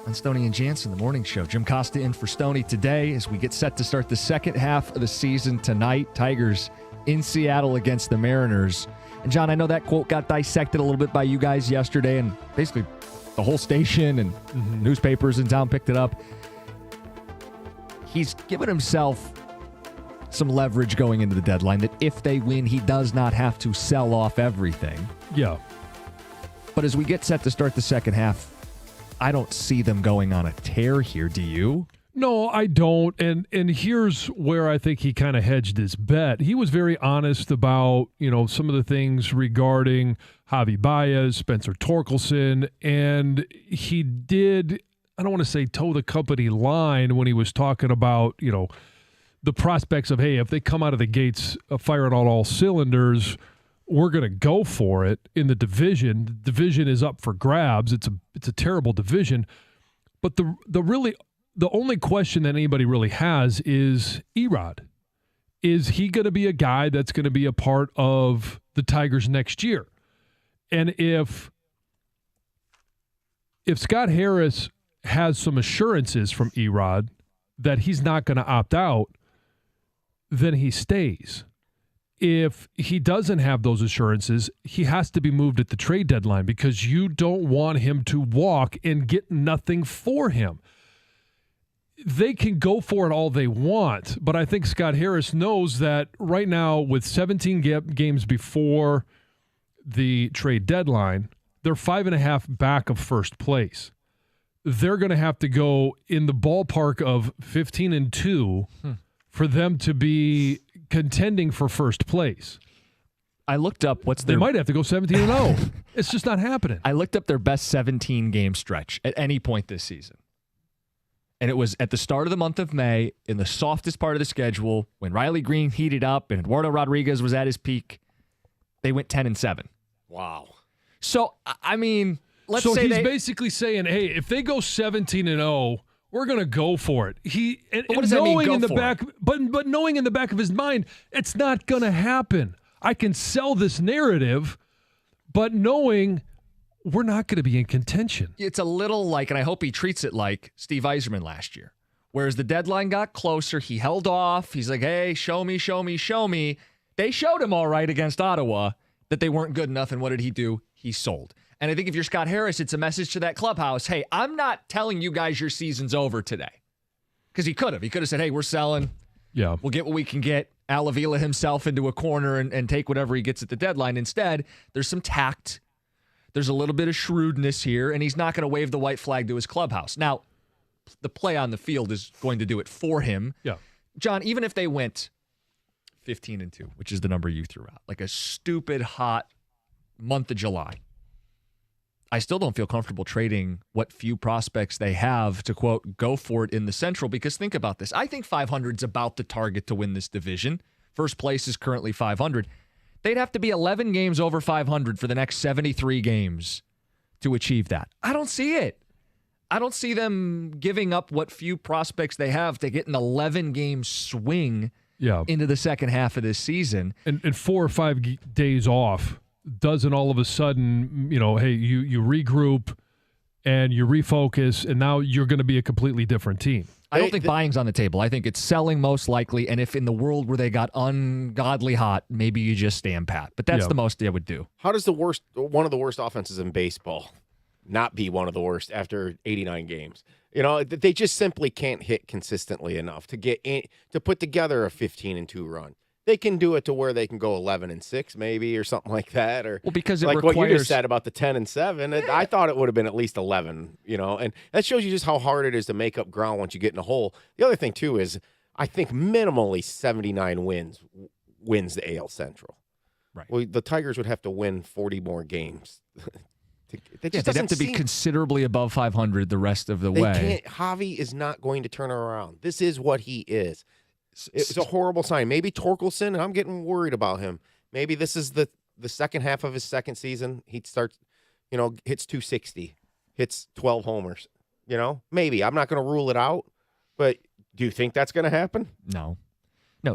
on Stoney and Jansen, the morning show. Jim Costa in for Stoney today as we get set to start the second half of the season tonight. Tigers in Seattle against the Mariners. And John, I know that quote got dissected a little bit by you guys yesterday, and basically the whole station and newspapers in town picked it up. He's given himself some leverage going into the deadline that if they win, he does not have to sell off everything. Yeah. But as we get set to start the second half, I don't see them going on a tear here. Do you? No, I don't. And here's where I think he kind of hedged his bet. He was very honest about, some of the things regarding Javi Baez, Spencer Torkelson, and he did, I don't want to say toe the company line when he was talking about, the prospects of, hey, if they come out of the gates firing on all cylinders, we're going to go for it in the division. The division is up for grabs. It's a terrible division. But the only question that anybody really has is Erod. Is he going to be a guy that's going to be a part of the Tigers next year? And if Scott Harris has some assurances from Erod that he's not going to opt out, then he stays. If he doesn't have those assurances, he has to be moved at the trade deadline because you don't want him to walk and get nothing for him. They can go for it all they want, but I think Scott Harris knows that right now with 17 games before the trade deadline, they're 5.5 back of first place. They're going to have to go in the ballpark of 15-2 for them to be contending for first place. I looked up They might have to go 17-0. It's just not happening. I looked up their best 17-game stretch at any point this season. And it was at the start of the month of May, in the softest part of the schedule, when Riley Green heated up and Eduardo Rodriguez was at his peak. They went 10-7. Wow. So, I mean, let's say he's basically saying, hey, if they go 17-0, we're going to go for it. What does that mean, go for it? But knowing in the back of his mind, it's not going to happen. I can sell this narrative, but knowing we're not going to be in contention. It's a little like, and I hope he treats it like Steve Yzerman last year. Whereas the deadline got closer, he held off. He's like, hey, show me, show me, show me. They showed him all right against Ottawa that they weren't good enough. And what did he do? He sold. And I think if you're Scott Harris, it's a message to that clubhouse. Hey, I'm not telling you guys your season's over today. Because he could have. He could have said, hey, we're selling. Yeah. We'll get what we can get. Al Avila himself into a corner and take whatever he gets at the deadline. Instead, there's some tact. There's a little bit of shrewdness here, and he's not going to wave the white flag to his clubhouse. Now, the play on the field is going to do it for him. Yeah. John, even if they went 15-2, which is the number you threw out, like a stupid hot month of July, I still don't feel comfortable trading what few prospects they have to, quote, go for it in the Central, because think about this. I think 500 is about the target to win this division. First place is currently 500. They'd have to be 11 games over 500 for the next 73 games to achieve that. I don't see it. I don't see them giving up what few prospects they have to get an 11-game swing into the second half of this season. And 4 or 5 days off doesn't all of a sudden, hey, you regroup and you refocus, and now you're going to be a completely different team. I don't think buying's on the table. I think it's selling most likely, and if in the world where they got ungodly hot, maybe you just stand pat. But that's the most they would do. How does one of the worst offenses in baseball not be one of the worst after 89 games? They just simply can't hit consistently enough to put together a 15-2 run. They can do it to where they can go 11-6 maybe, or something like that. Or because it like requires, what you just said about the 10-7. I thought it would have been at least 11. And that shows you just how hard it is to make up ground once you get in a hole. The other thing too is I think minimally 79 wins the AL Central. Right. Well, the Tigers would have to win 40 more games. They'd have to be considerably above 500 the rest of the way. Javi is not going to turn around. This is what he is. It's a horrible sign. Maybe Torkelson, and I'm getting worried about him. Maybe this is the second half of his second season. He starts, hits 260, hits 12 homers. Maybe. I'm not going to rule it out, but do you think that's going to happen? No.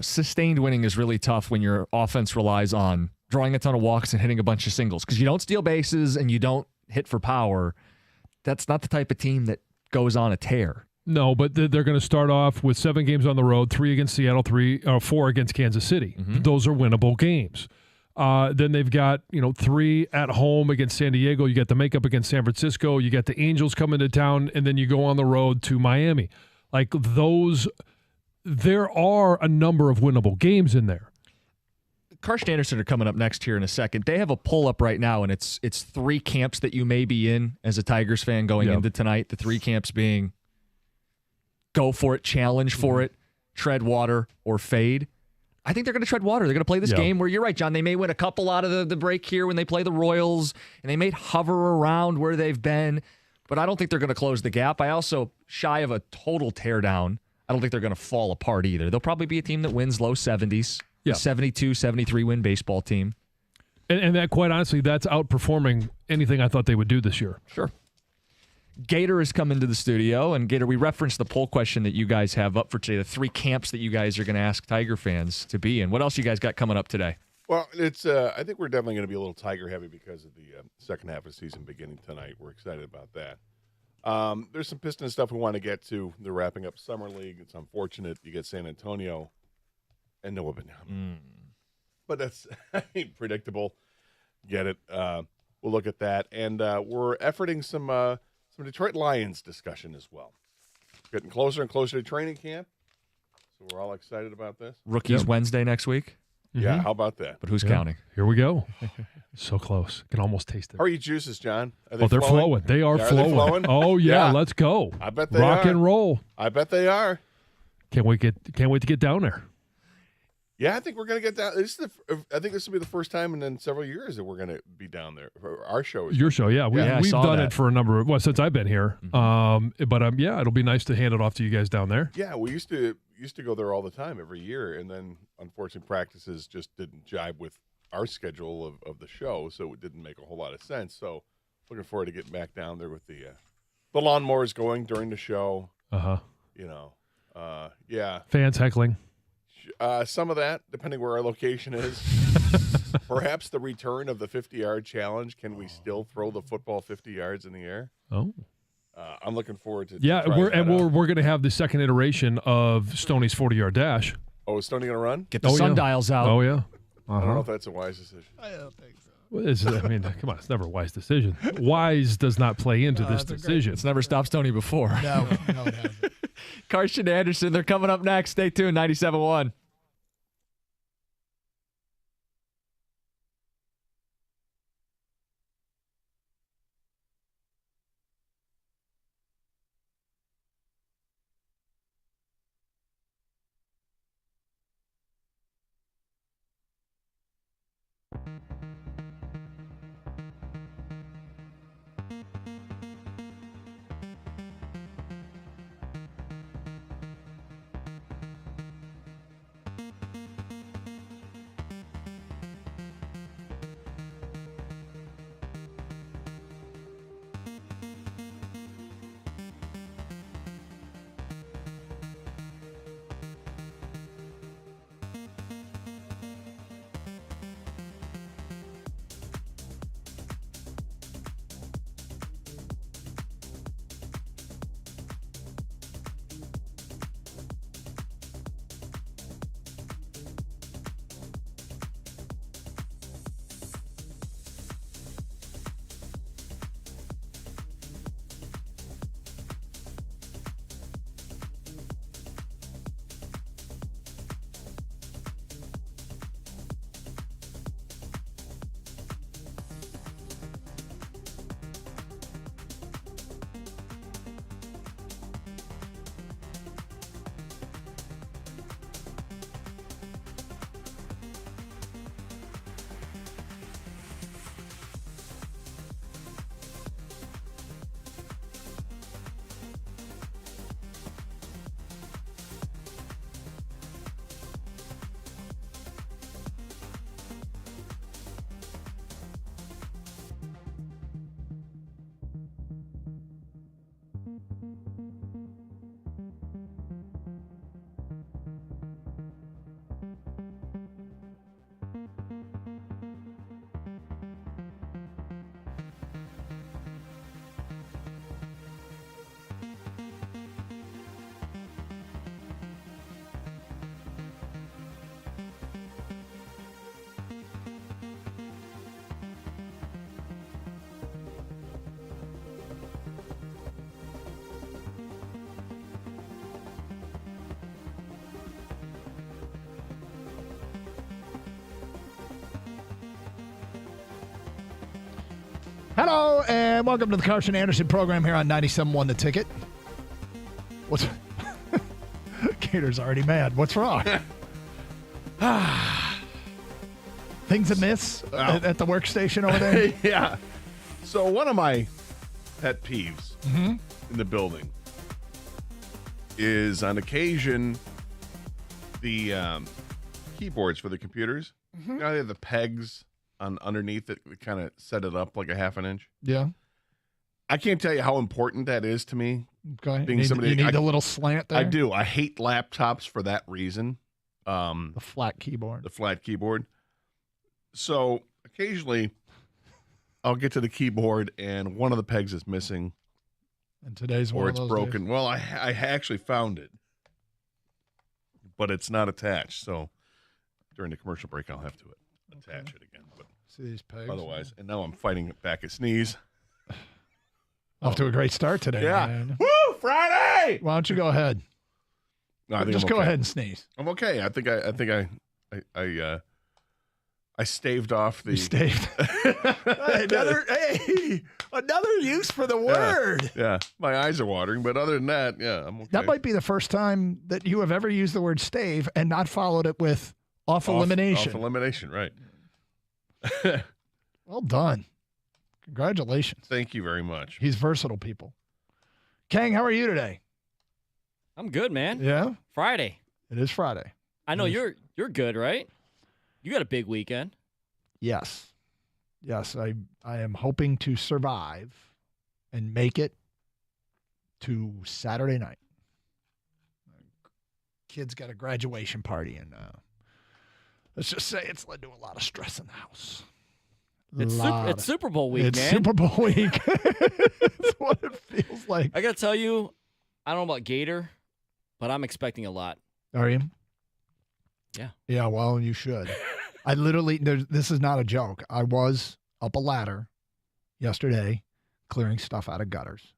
Sustained winning is really tough when your offense relies on drawing a ton of walks and hitting a bunch of singles. Because you don't steal bases and you don't hit for power. That's not the type of team that goes on a tear. No, but they're going to start off with 7 games on the road, 3 against Seattle, 4 against Kansas City. Mm-hmm. Those are winnable games. Then they've got 3 at home against San Diego. You got the makeup against San Francisco. You got the Angels coming to town, and then you go on the road to Miami. Like those, there are a number of winnable games in there. Karsten Anderson are coming up next here in a second. They have a pull-up right now, and it's 3 camps that you may be in as a Tigers fan going into tonight. The 3 camps being go for it, challenge for it, tread water, or fade. I think they're going to tread water. They're going to play this game where you're right, John. They may win a couple out of the break here when they play the Royals, and they may hover around where they've been, but I don't think they're going to close the gap. I also, shy of a total teardown, I don't think they're going to fall apart either. They'll probably be a team that wins low 70s. Yeah. 72, 73 win baseball team. And that, quite honestly, that's outperforming anything I thought they would do this year. Sure. Gator has come into the studio, and Gator, we referenced the poll question that you guys have up for today, the 3 camps that you guys are going to ask Tiger fans to be in. What else you guys got coming up today? Well, it's I think we're definitely going to be a little Tiger heavy because of the second half of the season beginning tonight. We're excited about that. There's some Pistons stuff we want to get to. They're wrapping up Summer League. It's unfortunate you get San Antonio and Noah Benham. But that's predictable. Get it. We'll look at that. And we're efforting some Detroit Lions discussion as well. Getting closer and closer to training camp. So we're all excited about this. Rookies Wednesday next week. Yeah, how about that? But who's counting? Here we go. So close. Can almost taste it. How are your juices, John? Are they're flowing. They are flowing. They flowing? Oh, yeah, let's go. I bet they Rock are. and roll. I bet they are. Can't wait to get down there. Yeah, I think we're going to get down. I think this will be the first time in several years that we're going to be down there for our show. Your show, yeah. We've done it for a number of, since I've been here. Mm-hmm. But it'll be nice to hand it off to you guys down there. Yeah, we used to go there all the time every year, and then unfortunately practices just didn't jibe with our schedule of the show, so it didn't make a whole lot of sense. So looking forward to getting back down there with the lawnmowers going during the show. Yeah. Fans heckling. Some of that, depending where our location is. Perhaps the return of the 50-yard challenge. Can we still throw the football 50 yards in the air? Oh. I'm looking forward to we're going to have the second iteration of Stoney's 40-yard dash. Oh, is Stoney going to run? Get the sundials out. Oh, yeah. I don't know if that's a wise decision. I don't think so. Come on, it's never a wise decision. Wise does not play into this decision. It's never stopped Stoney before. No, it hasn't. Karsten Anderson, they're coming up next. Stay tuned, 97.1. Hello, and welcome to the Carson Anderson program here on 97.1 The Ticket. What's... Gator's already mad. What's wrong? Things amiss at the workstation over there? Yeah. So one of my pet peeves in the building is on occasion the keyboards for the computers. You know, they have the pegs on underneath that kind of set it up like a half an inch. Yeah. I can't tell you how important that is to me. Okay. Being somebody, you need a little slant there? I do. I hate laptops for that reason. The flat keyboard. The flat keyboard. So occasionally I'll get to the keyboard and one of the pegs is missing. And today's one or of it's those broken. days. Well, I actually found it, but it's not attached. So during the commercial break, I'll have to attach it again. But see these pegs. Otherwise, and now I'm fighting back a sneeze. Off to a great start today. Yeah. Man. Woo! Friday. Why don't you go ahead? No, I think Just I'm go okay. ahead and sneeze. I'm okay. I think I staved off the. You staved. Another use for the word. Yeah, my eyes are watering, but other than that, yeah, I'm okay. That might be the first time that you have ever used the word stave and not followed it with off elimination. Off elimination, right. Well done. Congratulations. Thank you very much. He's versatile, people. Kang, how are you today? I'm good, man. Yeah? Friday. It is Friday. I know you're good, right? You got a big weekend. Yes. Yes, I am hoping to survive and make it to Saturday night. Kids got a graduation party, and let's just say it's led to a lot of stress in the house. It's Super Bowl week, It's man. Super Bowl week. That's what it feels like. I got to tell you, I don't know about Gator, but I'm expecting a lot. Are you? Yeah. Yeah, well, you should. I literally, this is not a joke. I was up a ladder yesterday clearing stuff out of gutters.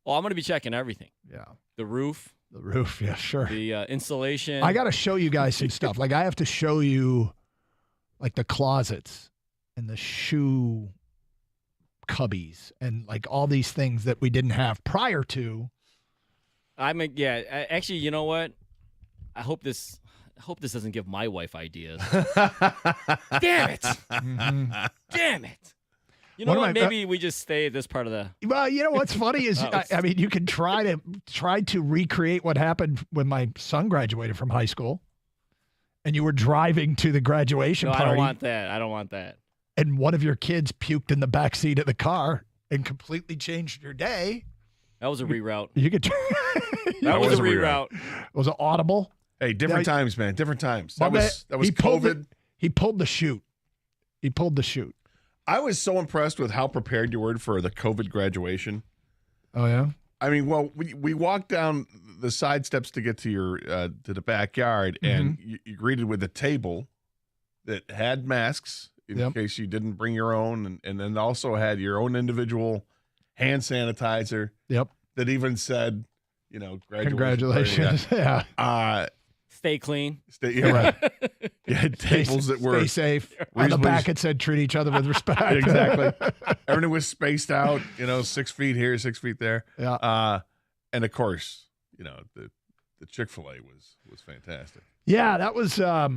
Oh, I'm going to be checking everything. Yeah. The roof. The roof, yeah, sure. The insulation. I got to show you guys some stuff. Like, I have to show you, like, the closets and the shoe cubbies and, like, all these things that we didn't have prior to. Actually, you know what? I hope this doesn't give my wife ideas. Damn it. Mm-hmm. Damn it. You know what? Maybe we just stay at this part of the. Well, you know what's funny is, I mean, you can try to recreate what happened when my son graduated from high school, and you were driving to the graduation party. I don't want that. And one of your kids puked in the back seat of the car and completely changed your day. That was a reroute. You could. That was a reroute. Was it audible? Hey, different times, man. Different times. Well, That was COVID. He pulled the chute. I was so impressed with how prepared you were for the COVID graduation. Oh, yeah? I mean, well, we walked down the side steps to get to your to the backyard, and you greeted with a table that had masks in case you didn't bring your own, and then also had your own individual hand sanitizer. Yep. That even said, you know, congratulations. Yeah. Stay clean. Right. You had tables that were stay safe. On the back it said treat each other with respect. Exactly. Everything was spaced out, 6 feet here, 6 feet there. Yeah. And of course, the Chick-fil-A was fantastic. Yeah, that was a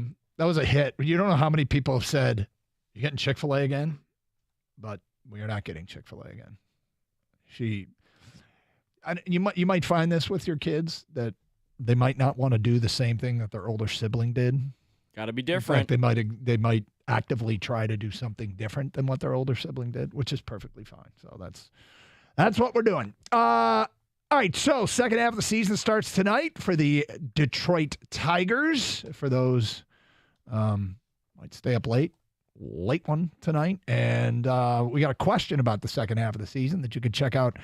hit. You don't know how many people have said, "You're getting Chick-fil-A again?" But we are not getting Chick-fil-A again. You might find this with your kids that they might not want to do the same thing that their older sibling did. Got to be different. In fact, they might actively try to do something different than what their older sibling did, which is perfectly fine. So that's what we're doing. All right, so second half of the season starts tonight for the Detroit Tigers. For those might stay up late one tonight. And we got a question about the second half of the season that you can check out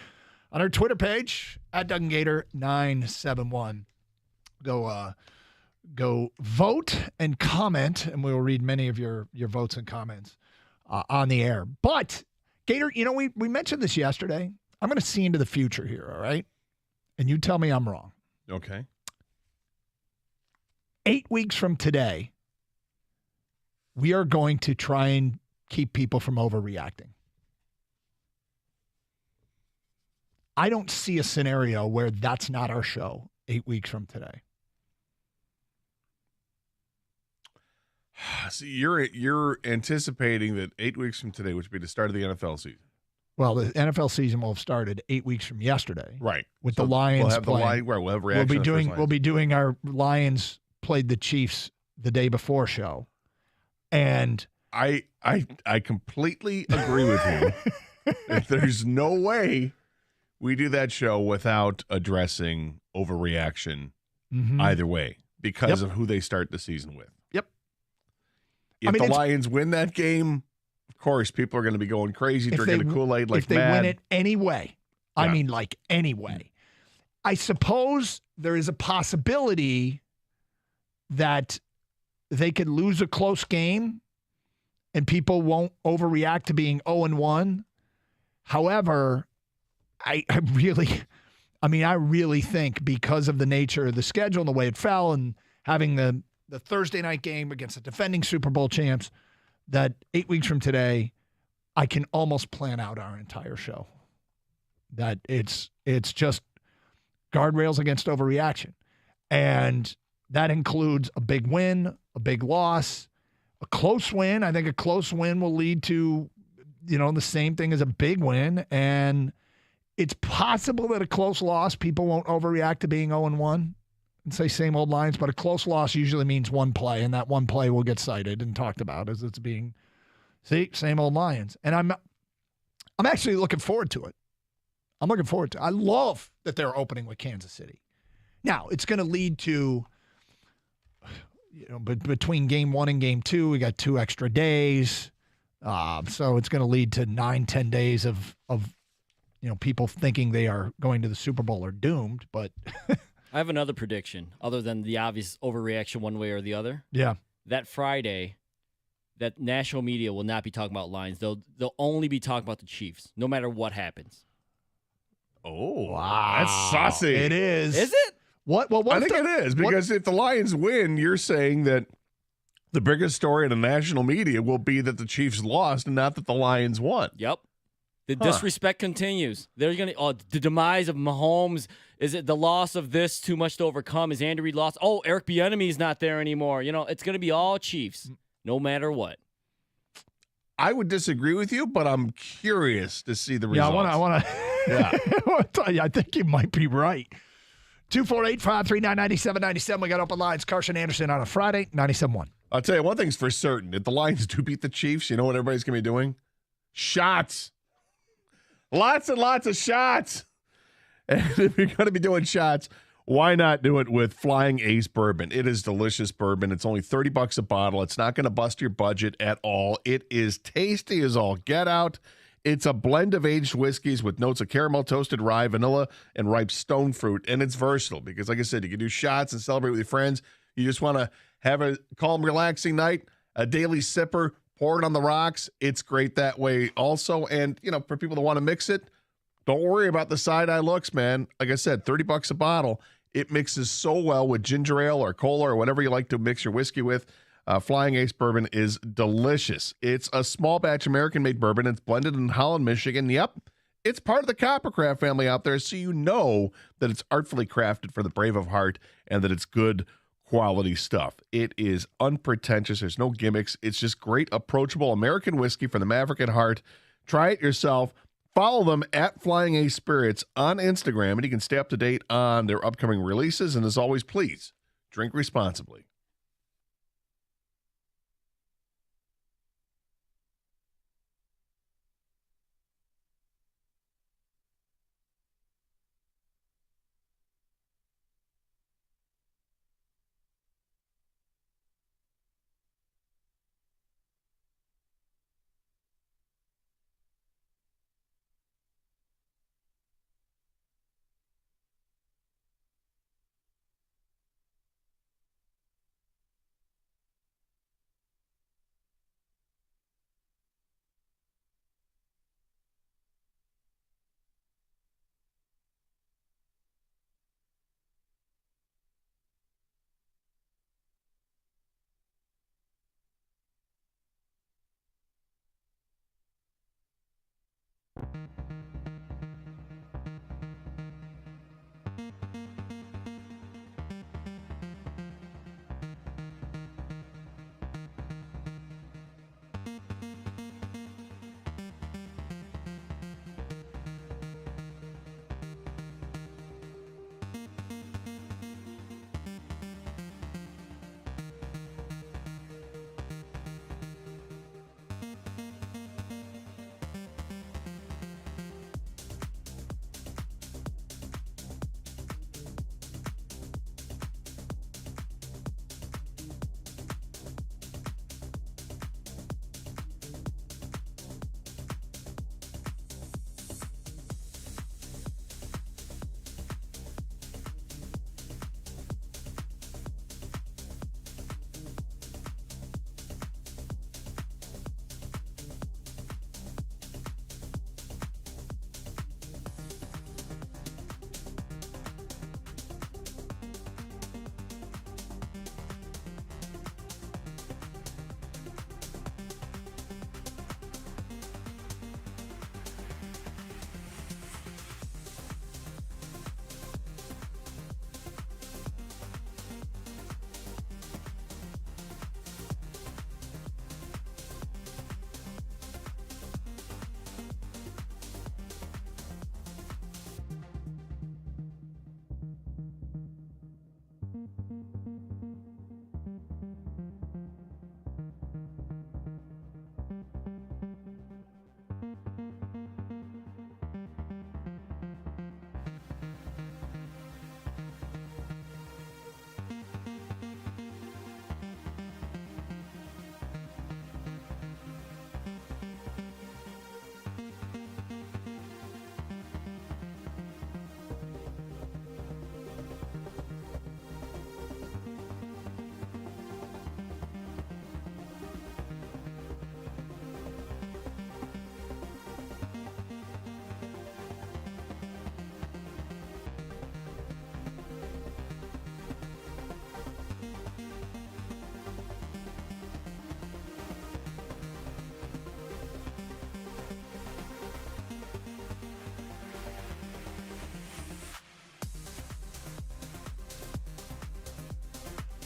on our Twitter page at DuncanGator971. Go vote and comment, and we will read many of your votes and comments on the air. But, Gator, we mentioned this yesterday. I'm going to see into the future here, all right? And you tell me I'm wrong. Okay. 8 weeks from today, we are going to try and keep people from overreacting. I don't see a scenario where that's not our show 8 weeks from today. So you're anticipating that 8 weeks from today, which would be the start of the NFL season. Well, the NFL season will have started 8 weeks from yesterday. Right. With the Lions we'll have playing. We'll have reaction. We'll be doing our Lions played the Chiefs the day before show. And I completely agree with you. If there's no way we do that show without addressing overreaction either way because of who they start the season with. Yep. If the Lions win that game, of course, people are going to be going crazy, drinking the Kool-Aid like if they mad. win it anyway. I mean, like anyway. I suppose there is a possibility that they could lose a close game and people won't overreact to being 0-1. However, I really think because of the nature of the schedule and the way it fell and having the Thursday night game against the defending Super Bowl champs, that 8 weeks from today, I can almost plan out our entire show. That it's just guardrails against overreaction. And that includes a big win, a big loss, a close win. I think a close win will lead to, the same thing as a big win. And it's possible that a close loss, people won't overreact to being 0-1 and say same old lines, but a close loss usually means one play, and that one play will get cited and talked about as it's being, same old Lions. And I'm actually looking forward to it. I love that they're opening with Kansas City. Now, it's going to lead to, between game 1 and game 2, we got 2 extra days. So it's going to lead to 9-10 days of people thinking they are going to the Super Bowl are doomed. But I have another prediction, other than the obvious overreaction one way or the other. Yeah. That Friday, that national media will not be talking about Lions. They'll only be talking about the Chiefs, no matter what happens. Oh, wow. That's saucy. It is. Is it? What? Well, I think it is, because if the Lions win, you're saying that the biggest story in the national media will be that the Chiefs lost and not that the Lions won. Yep. The disrespect continues. They're going to the demise of Mahomes. Is it the loss of this too much to overcome? Is Andy Reid lost? Oh, Eric Bieniemy's not there anymore. It's going to be all Chiefs, no matter what. I would disagree with you, but I'm curious to see the results. Yeah, I want to. Yeah. I want to tell you, I think you might be right. 248-539-9797. We got open lines. Carson Anderson on a Friday, 97.1. I'll tell you one thing's for certain. If the Lions do beat the Chiefs, you know what everybody's going to be doing? Shots. Lots and lots of shots. And if you're going to be doing shots, why not do it with Flying Ace Bourbon? It is delicious bourbon. It's only $30 a bottle. It's not going to bust your budget at all. It is tasty as all get out. It's a blend of aged whiskeys with notes of caramel, toasted rye, vanilla, and ripe stone fruit. And it's versatile because, like I said, you can do shots and celebrate with your friends. You just want to have a calm, relaxing night, a daily sipper, pour it on the rocks. It's great that way also. And, for people that want to mix it, don't worry about the side-eye looks, man. Like I said, $30 a bottle. It mixes so well with ginger ale or cola or whatever you like to mix your whiskey with. Flying Ace Bourbon is delicious. It's a small batch American-made bourbon. It's blended in Holland, Michigan. Yep, it's part of the Coppercraft family out there, so you know that it's artfully crafted for the brave of heart and that it's good quality stuff. It is unpretentious. There's no gimmicks. It's just great, approachable American whiskey for the maverick at heart. Try it yourself. Follow them at Flying Ace Spirits on Instagram, and you can stay up to date on their upcoming releases. And as always, please drink responsibly.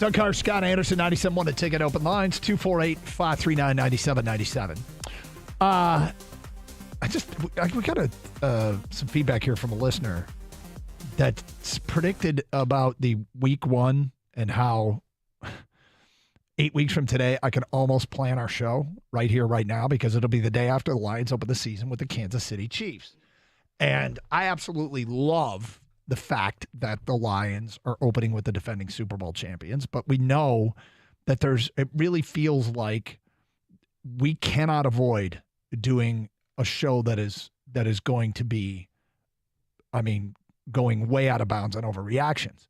Doug Carr, Scott Anderson, 97.1 The Ticket, open lines, 248-539-9797. We got some feedback here from a listener that's predicted about the week one and how 8 weeks from today, I can almost plan our show right here, right now, because it'll be the day after the Lions open the season with the Kansas City Chiefs. And I absolutely love the fact that the Lions are opening with the defending Super Bowl champions, but we know that it really feels like we cannot avoid doing a show that is going to be, going way out of bounds on overreactions.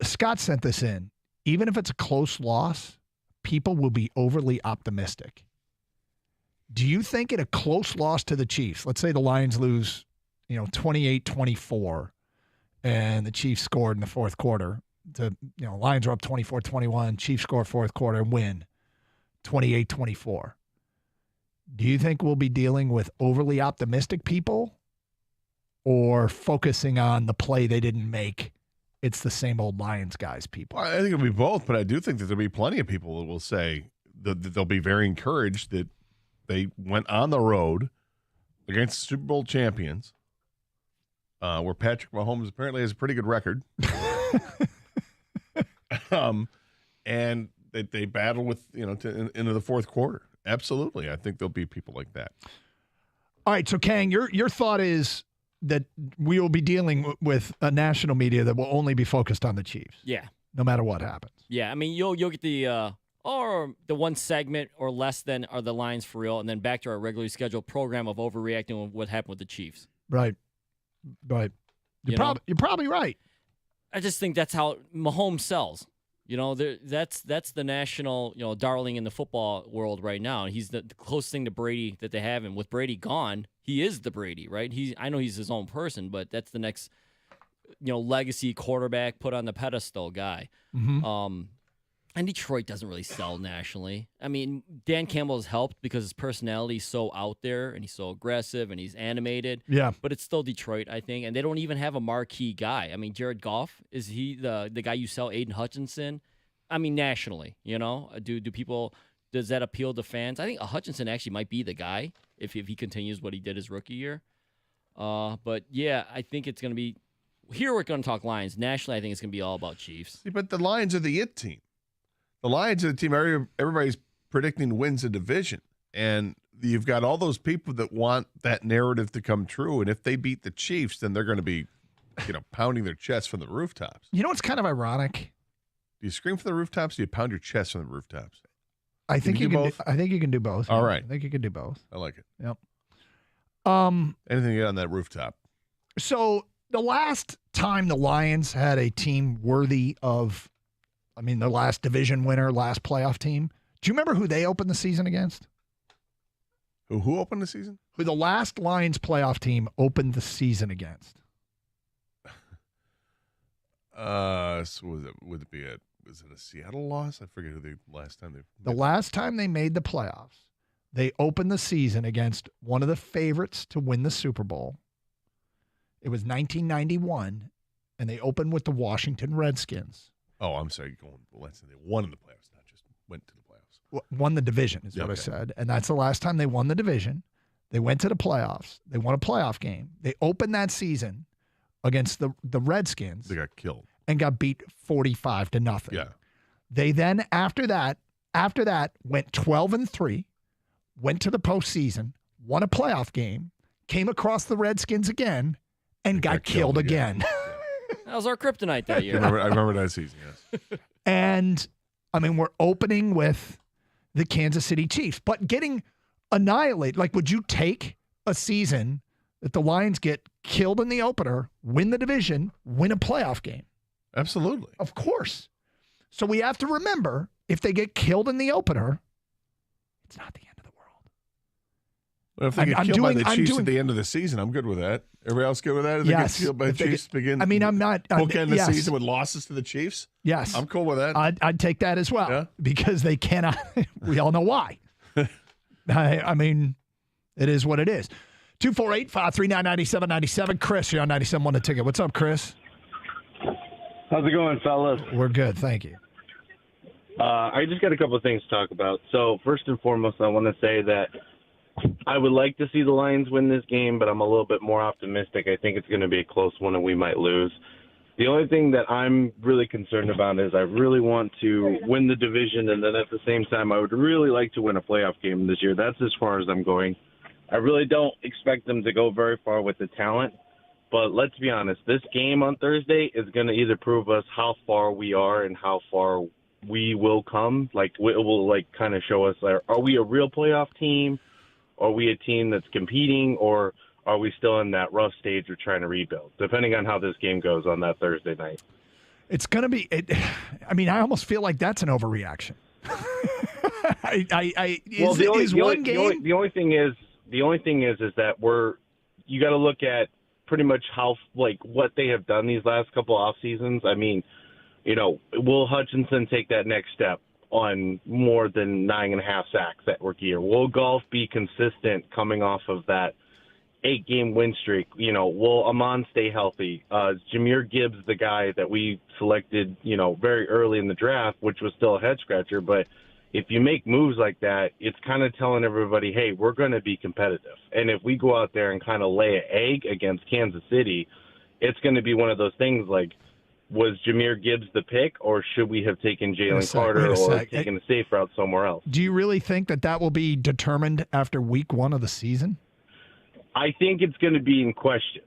Scott sent this in. Even if it's a close loss, people will be overly optimistic. Do you think in a close loss to the Chiefs, let's say the Lions lose 28-24, and the Chiefs scored in the fourth quarter. Lions are up 24-21, Chiefs score fourth quarter and win 28-24. Do you think we'll be dealing with overly optimistic people or focusing on the play they didn't make? It's the same old Lions guys people. I think it'll be both, but I do think that there'll be plenty of people that will say that they'll be very encouraged that they went on the road against Super Bowl champions, where Patrick Mahomes apparently has a pretty good record. And they battle with, into the fourth quarter. Absolutely. I think there'll be people like that. All right. So, Kang, your thought is that we will be dealing with a national media that will only be focused on the Chiefs. Yeah. No matter what happens. Yeah. I mean, you'll get the one segment or less than are the Lions for real, and then back to our regularly scheduled program of overreacting with what happened with the Chiefs. Right. You're probably right. I just think that's how Mahomes sells. That's the national, darling in the football world right now. He's the closest thing to Brady that they have, and with Brady gone, he is the Brady, right? I know he's his own person, but that's the next, legacy quarterback put on the pedestal guy. Mm-hmm. And Detroit doesn't really sell nationally. I mean, Dan Campbell has helped because his personality is so out there and he's so aggressive and he's animated. Yeah. But it's still Detroit, I think. And they don't even have a marquee guy. I mean, Jared Goff, is he the guy you sell Aiden Hutchinson? I mean, nationally, does that appeal to fans? I think Hutchinson actually might be the guy if he continues what he did his rookie year. But, yeah, I think it's going to be – here we're going to talk Lions. Nationally, I think it's going to be all about Chiefs. See, but the Lions are the it team. The Lions are the team everybody's predicting wins a division. And you've got all those people that want that narrative to come true. And if they beat the Chiefs, then they're going to be, pounding their chests from the rooftops. You know what's kind of ironic? Do you scream from the rooftops or do you pound your chest from the rooftops? I think you can do both. I think you can do both. All right. I think you can do both. I like it. Yep. Anything to get on that rooftop? So the last time the Lions had a team worthy of the last division winner, last playoff team. Do you remember who they opened the season against? Who opened the season? Who the last Lions playoff team opened the season against? So was it a Seattle loss? I forget who the last time they made the playoffs, they opened the season against one of the favorites to win the Super Bowl. It was 1991, and they opened with the Washington Redskins. Oh, I'm sorry. They won in the playoffs, not just went to the playoffs. Won the division is what I said. And that's the last time they won the division. They went to the playoffs. They won a playoff game. They opened that season against the Redskins. They got killed. And got beat 45-0. Yeah. They then, after that, went 12-3, went to the postseason, won a playoff game, came across the Redskins again, and got killed again. That was our kryptonite that year. I remember that season, yes. And, we're opening with the Kansas City Chiefs. But getting annihilated, would you take a season that the Lions get killed in the opener, win the division, win a playoff game? Absolutely. Of course. So we have to remember, if they get killed in the opener, it's not the end of the world. Well, if they get killed by the Chiefs at the end of the season, I'm good with that. Everybody else good with that? If they get killed by the Chiefs, I'm not. Bookend the season with losses to the Chiefs? Yes. I'm cool with that. I'd take that as well because they cannot. We all know why. It is what it is. 248-539-9797. Chris, you're on 97.1 The Ticket. What's up, Chris? How's it going, fellas? We're good, thank you. I just got a couple of things to talk about. So first and foremost, I want to say that I would like to see the Lions win this game, but I'm a little bit more optimistic. I think it's going to be a close one and we might lose. The only thing that I'm really concerned about is I really want to win the division, and then at the same time, I would really like to win a playoff game this year. That's as far as I'm going. I really don't expect them to go very far with the talent, but let's be honest. This game on Thursday is going to either prove us how far we are and how far we will come. Like, it will kind of show us, are we a real playoff team? Are we a team that's competing, or are we still in that rough stage of trying to rebuild, depending on how this game goes on that Thursday night? It's going to be I almost feel like that's an overreaction. The only thing is that you got to look at pretty much how what they have done these last couple off seasons. I mean, will Hutchinson take that next step on more than 9.5 sacks that rookie year? Will Golf be consistent coming off of that 8-game win streak? Will Amon stay healthy? Jahmyr Gibbs, the guy that we selected, very early in the draft, which was still a head scratcher. But if you make moves like that, it's kind of telling everybody, hey, we're going to be competitive. And if we go out there and kind of lay an egg against Kansas City, it's going to be one of those things like, was Jahmyr Gibbs the pick, or should we have taken Jalen Carter or taken a safe route somewhere else? Do you really think that will be determined after week 1 of the season? I think it's going to be in question.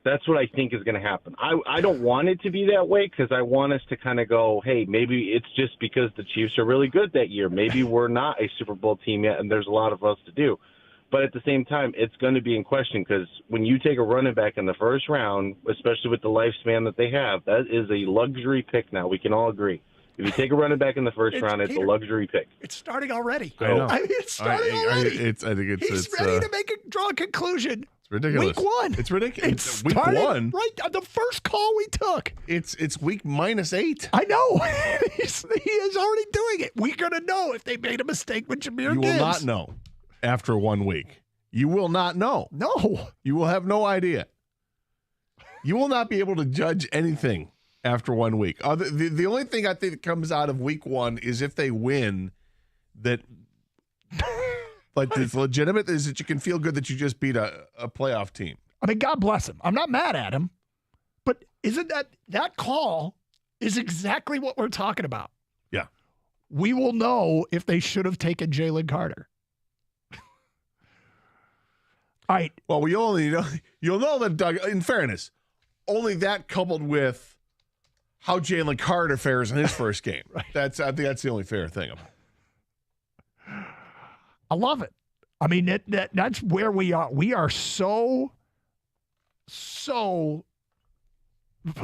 That's what I think is going to happen. I don't want it to be that way because I want us to kind of go, hey, maybe it's just because the Chiefs are really good that year. Maybe we're not a Super Bowl team yet, and there's a lot of us to do. But at the same time, it's going to be in question because when you take a running back in the first round, especially with the lifespan that they have, that is a luxury pick now. We can all agree. If you take a running back in the first round, it's a luxury pick. It's starting already. I know. It's starting already. I think He's ready to draw a conclusion. It's ridiculous. Week 1. It's ridiculous. It's week started 1. right on the first call we took. It's week -8. I know. He is already doing it. We're going to know if they made a mistake with Jahmyr Gibbs. You will not know after 1 week. You will not know. No. You will have no idea. You will not be able to judge anything after 1 week. The only thing I think that comes out of week 1 is if they win, that it's legitimate, is that you can feel good that you just beat a playoff team. I mean, God bless him. I'm not mad at him. But isn't that call is exactly what we're talking about? Yeah. We will know if they should have taken Jalen Carter. All right. Well, you'll know that, Doug, in fairness, only that coupled with how Jalen Carter fares in his first game. Right. I think that's the only fair thing about it. I love it. I mean, that's where we are. We are so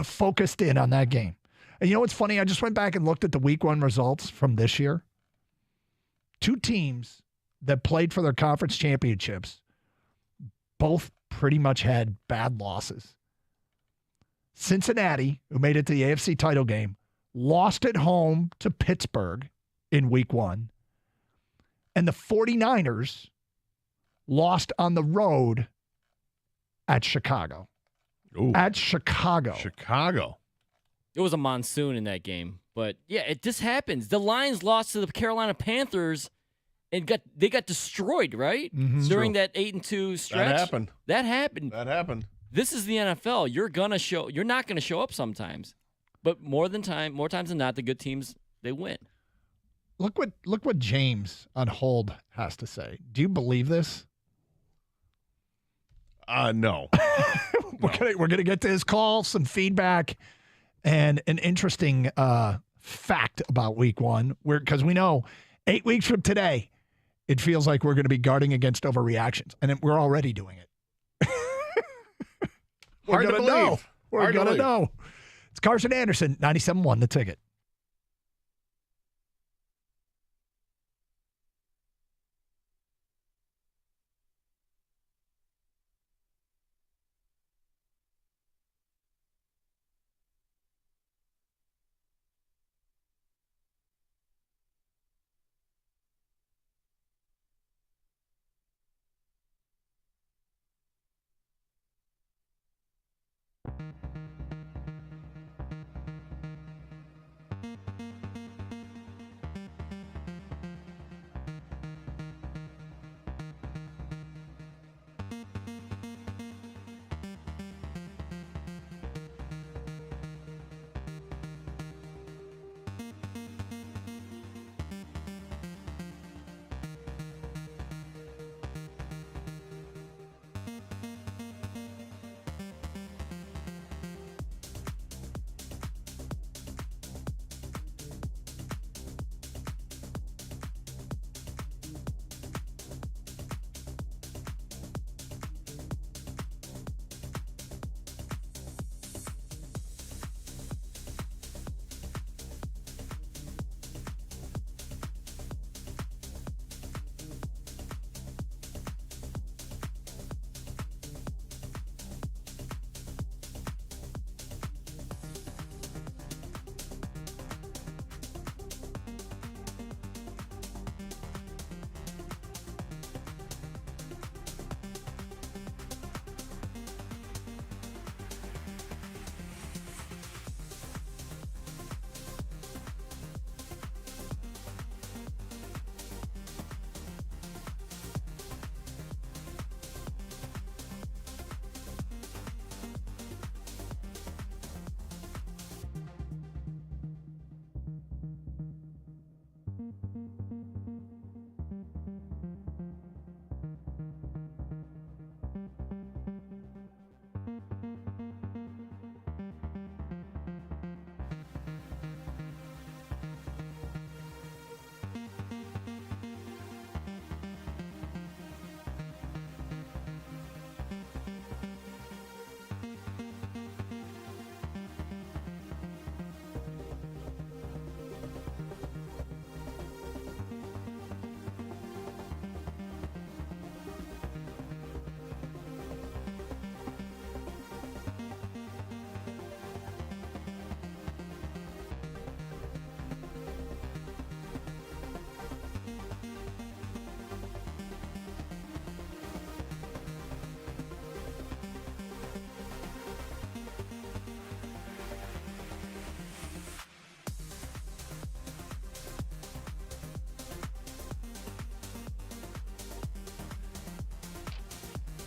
focused in on that game. And you know what's funny? I just went back and looked at the week 1 results from this year. 2 teams that played for their conference championships both pretty much had bad losses. Cincinnati, who made it to the AFC title game, lost at home to Pittsburgh in week 1. And the 49ers lost on the road at Chicago. Ooh. At Chicago. Chicago. It was a monsoon in that game. But, yeah, it just happens. The Lions lost to the Carolina Panthers and they got destroyed, right? Mm-hmm. During that 8-2 stretch. That happened. This is the NFL. You're not gonna show up sometimes. But more times than not, the good teams, they win. Look what James on hold has to say. Do you believe this? No. We're gonna get to his call, some feedback, and an interesting fact about week 1. Because we know 8 weeks from today, it feels like we're going to be guarding against overreactions, and we're already doing it. We're going to know. We're going to know. It's Carson Anderson, 97.1 The Ticket.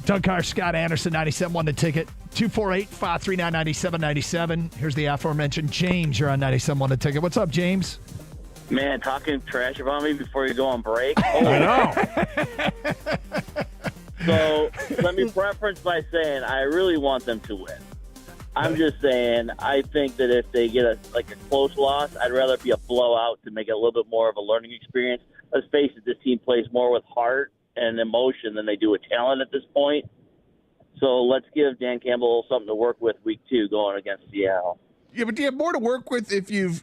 Doug Carr, Scott Anderson, 97.1 The Ticket. 248-539-9797. Here's the aforementioned James. You're on 97.1 The Ticket. What's up, James? Man, talking trash about me before you go on break. Oh. I know. So let me preference by saying I really want them to win. I'm just saying I think that if they get a close loss, I'd rather it be a blowout to make it a little bit more of a learning experience. Let's face it, this team plays more with heart and emotion than they do with talent at this point. So let's give Dan Campbell something to work with week 2 going against Seattle. Yeah, but do you have more to work with if you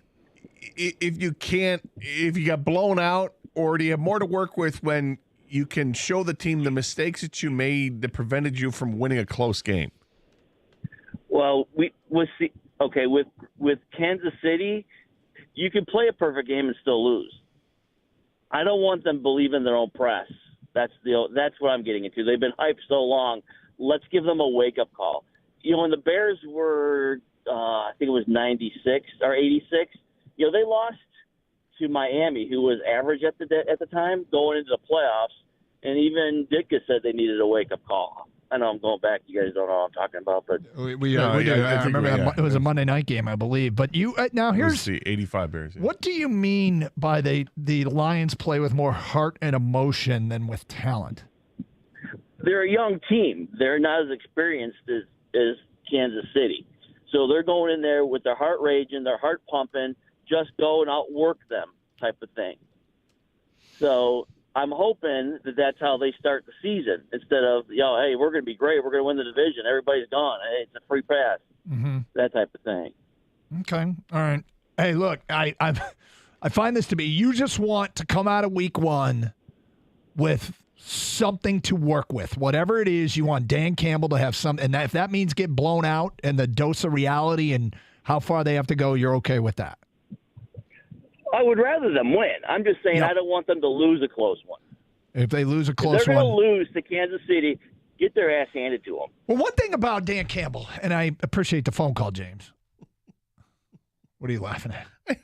got blown out, or do you have more to work with when you can show the team the mistakes that you made that prevented you from winning a close game? Well, with Kansas City, you can play a perfect game and still lose. I don't want them believing their own press. That's what I'm getting into. They've been hyped so long. Let's give them a wake-up call. When the Bears were, I think it was 96 or 86, they lost to Miami, who was average at the time, going into the playoffs, and even Ditka said they needed a wake-up call. I know I'm going back. You guys don't know what I'm talking about, but we do. I remember it was a Monday night game, I believe. But you now here's the 85 Bears. Yeah. What do you mean by the Lions play with more heart and emotion than with talent? They're a young team. They're not as experienced as Kansas City, so they're going in there with their heart raging, their heart pumping, just go and outwork them type of thing. So I'm hoping that that's how they start the season instead of, hey, we're going to be great. We're going to win the division. Everybody's gone. Hey, it's a free pass. Mm-hmm. That type of thing. Okay. All right. Hey, look, I find this to be, you just want to come out of week 1 with something to work with. Whatever it is, you want Dan Campbell to have some, and if that means get blown out and the dose of reality and how far they have to go, you're okay with that. I would rather them win. I'm just saying I don't want them to lose a close one. If they lose a close one. If they're going to lose to Kansas City, get their ass handed to them. Well, one thing about Dan Campbell, and I appreciate the phone call, James. What are you laughing at? I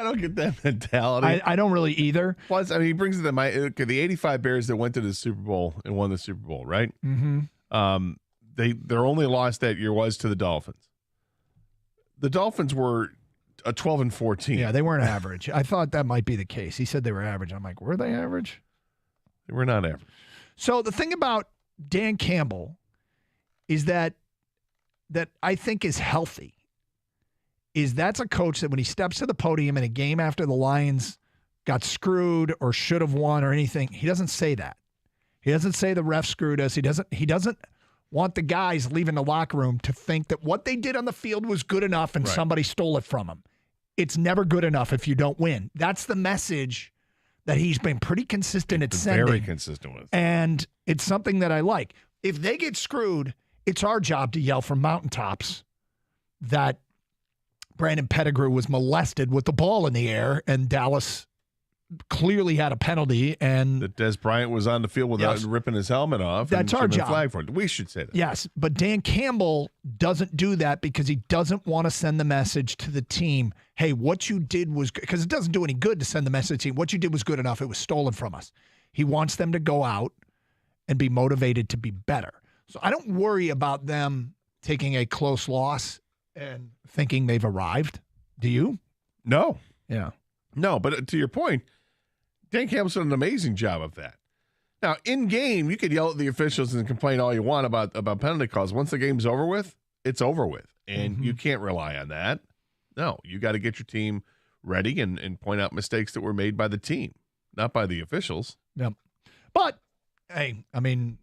don't get that mentality. I don't really either. Plus, he brings it to the 85 Bears that went to the Super Bowl and won the Super Bowl, right? Mm-hmm. Their only loss that year was to the Dolphins. The Dolphins were a 12-14. Yeah, they weren't average. I thought that might be the case. He said they were average. I'm like, were they average? They were not average. So the thing about Dan Campbell is that I think is healthy. Is that's a coach that when he steps to the podium in a game after the Lions got screwed or should have won or anything, he doesn't say that. He doesn't say the ref screwed us. He doesn't want the guys leaving the locker room to think that what they did on the field was good enough and somebody stole it from them. It's never good enough if you don't win. That's the message that he's been pretty consistent at sending. Very consistent with. And it's something that I like. If they get screwed, it's our job to yell from mountaintops that Brandon Pettigrew was molested with the ball in the air and Dallas clearly had a penalty, and that Des Bryant was on the field without ripping his helmet off. That's our job. Flag for it. We should say that. Yes, but Dan Campbell doesn't do that because he doesn't want to send the message to the team, hey, what you did was good, because it doesn't do any good to send the message to the team, what you did was good enough, it was stolen from us. He wants them to go out and be motivated to be better. So I don't worry about them taking a close loss and thinking they've arrived. Do you? No. Yeah. No, but to your point, Dan Campbell's done an amazing job of that. Now, in game, you could yell at the officials and complain all you want about penalty calls. Once the game's over with, it's over with. And you can't rely on that. No, you got to get your team ready and point out mistakes that were made by the team, not by the officials. Yep. But, hey, I mean,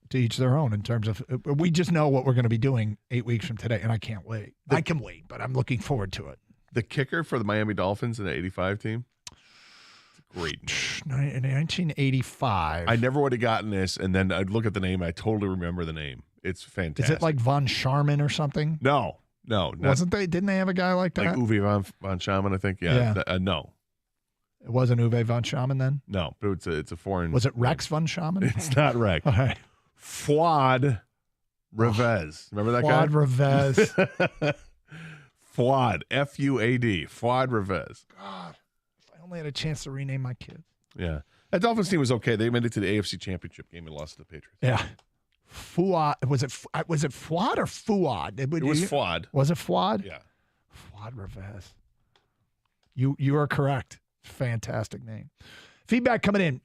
to each their own in terms of we just know what we're going to be doing 8 weeks from today, and I can't wait. I can wait, but I'm looking forward to it. The kicker for the Miami Dolphins in the 85 team, it's a great name. In 1985. I never would have gotten this, and then I'd look at the name. I totally remember the name. It's fantastic. Is it like Von Sharman or something? No. Wasn't they? Didn't they have a guy like that? Like Uwe von Schaman, I think. Yeah. No. It wasn't Uwe von Schaman then? No, but it's a foreign. Was it Rex von Schaman? It's not Rex. All right. Fuad Revez. Remember that guy? Fuad Revez. Fuad. F-U-A-D. Fuad Revez. God, if I only had a chance to rename my kids. Yeah. That Dolphins team was okay. They made it to the AFC Championship game and lost to the Patriots. Yeah. Fuad. Was it Fuad or Fuad? It was Fuad. Was it Fuad? Yeah. Fuad Revez. You are correct. Fantastic name. Feedback coming in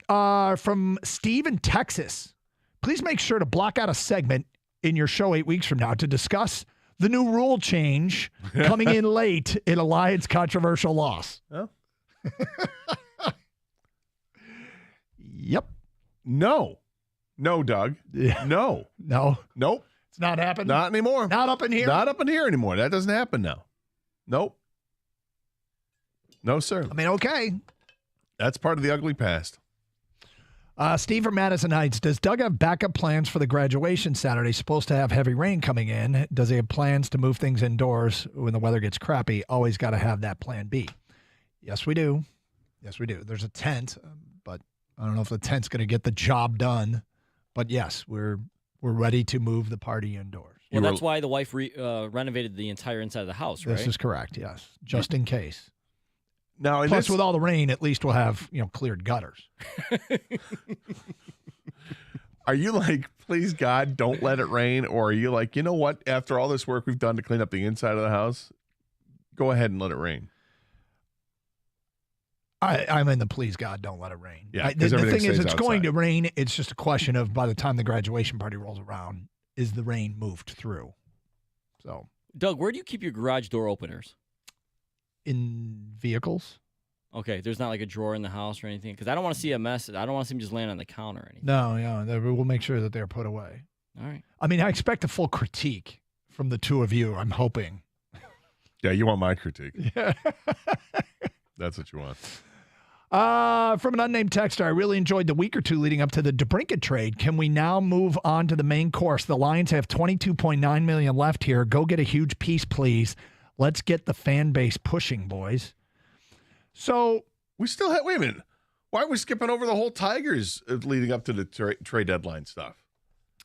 from Steve in Texas. Please make sure to block out a segment in your show 8 weeks from now to discuss the new rule change coming in late in a Lions controversial loss. Oh. Yep. No, Doug. Yeah. No. Nope. It's not happening. Not anymore. Not up in here. Not up in here anymore. That doesn't happen now. Nope. No, sir. I mean, okay. That's part of the ugly past. Steve from Madison Heights. Does Doug have backup plans for the graduation Saturday? Supposed to have heavy rain coming in. Does he have plans to move things indoors when the weather gets crappy? Always got to have that plan B. Yes, we do. Yes, we do. There's a tent, but I don't know if the tent's going to get the job done. But yes, we're ready to move the party indoors. Well, that's why the wife renovated the entire inside of the house, right? This is correct, yes. Just in case. Now, Plus, with all the rain, at least we'll have cleared gutters. Are you like, please God, don't let it rain? Or are you like, you know what? After all this work we've done to clean up the inside of the house, go ahead and let it rain. I'm in the please God, don't let it rain. Yeah, the thing is, it's outside. going to rain. It's just a question of by the time the graduation party rolls around, is the rain moved through? So, Doug, where do you keep your garage door openers? In vehicles. Okay, there's not like a drawer in the house or anything? Because I don't want to see a mess. I don't want to see them just laying on the counter or anything. No, we'll make sure that they're put away. All right. I mean, I expect a full critique from the two of you, I'm hoping. Yeah, you want my critique. Yeah. That's what you want. From an unnamed texter, I really enjoyed the week or two leading up to the DeBrincat trade. Can we now move on to the main course? The Lions have $22.9 million left here. Go get a huge piece, please. Let's get the fan base pushing, boys. So we still have. Wait a minute. Why are we skipping over the whole Tigers leading up to the trade deadline stuff?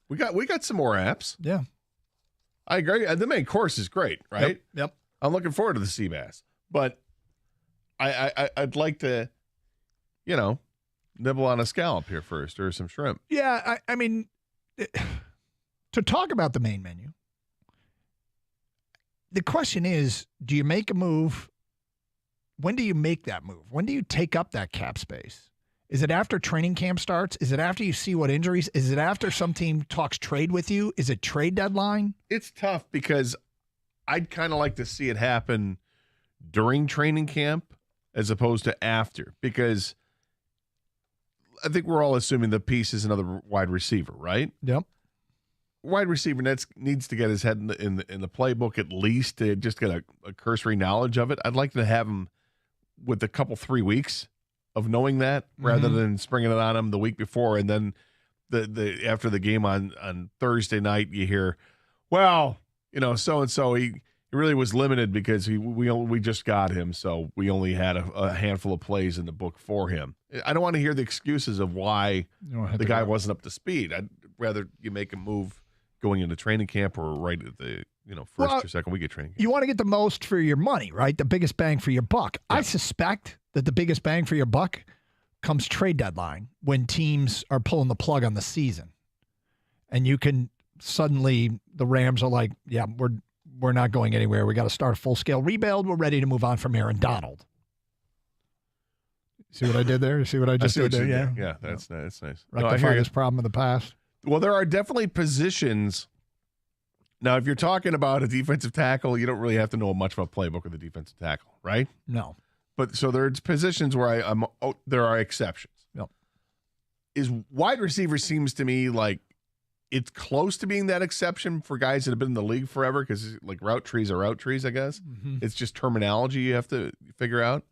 We got some more apps. Yeah, I agree. The main course is great, right? Yep. I'm looking forward to the sea bass, but I'd like to, nibble on a scallop here first or some shrimp. Yeah, I mean, to talk about the main menu, the question is, do you make a move? When do you make that move? When do you take up that cap space? Is it after training camp starts? Is it after you see what injuries? Is it after some team talks trade with you? Is it trade deadline? It's tough because I'd kind of like to see it happen during training camp as opposed to after, because I think we're all assuming the piece is another wide receiver, right? Yep. Wide receiver needs to get his head in the playbook at least to just get a cursory knowledge of it. I'd like to have him with a couple 3 weeks of knowing that rather than springing it on him the week before, and then the after the game on Thursday night you hear, well, so and so he really was limited because we just got him, so we only had a handful of plays in the book for him. I don't want to hear the excuses of why the guy wasn't up to speed. I'd rather you make a move going into training camp or right at the first or second week of training camp. You want to get the most for your money, right? The biggest bang for your buck. Yeah. I suspect that the biggest bang for your buck comes trade deadline when teams are pulling the plug on the season. And you can suddenly, the Rams are like, yeah, we're not going anywhere. We got to start a full-scale rebuild. We're ready to move on from Aaron Donald. See what I did there? You see what I just did there? Yeah. Yeah, that's nice. Rectify this problem of the past. Well, there are definitely positions. Now, if you're talking about a defensive tackle, you don't really have to know much about playbook of the defensive tackle, right? No. But so there's positions where there are exceptions. Yep. Is wide receiver seems to me like it's close to being that exception for guys that have been in the league forever, because like route trees are route trees, I guess. Mm-hmm. It's just terminology you have to figure out.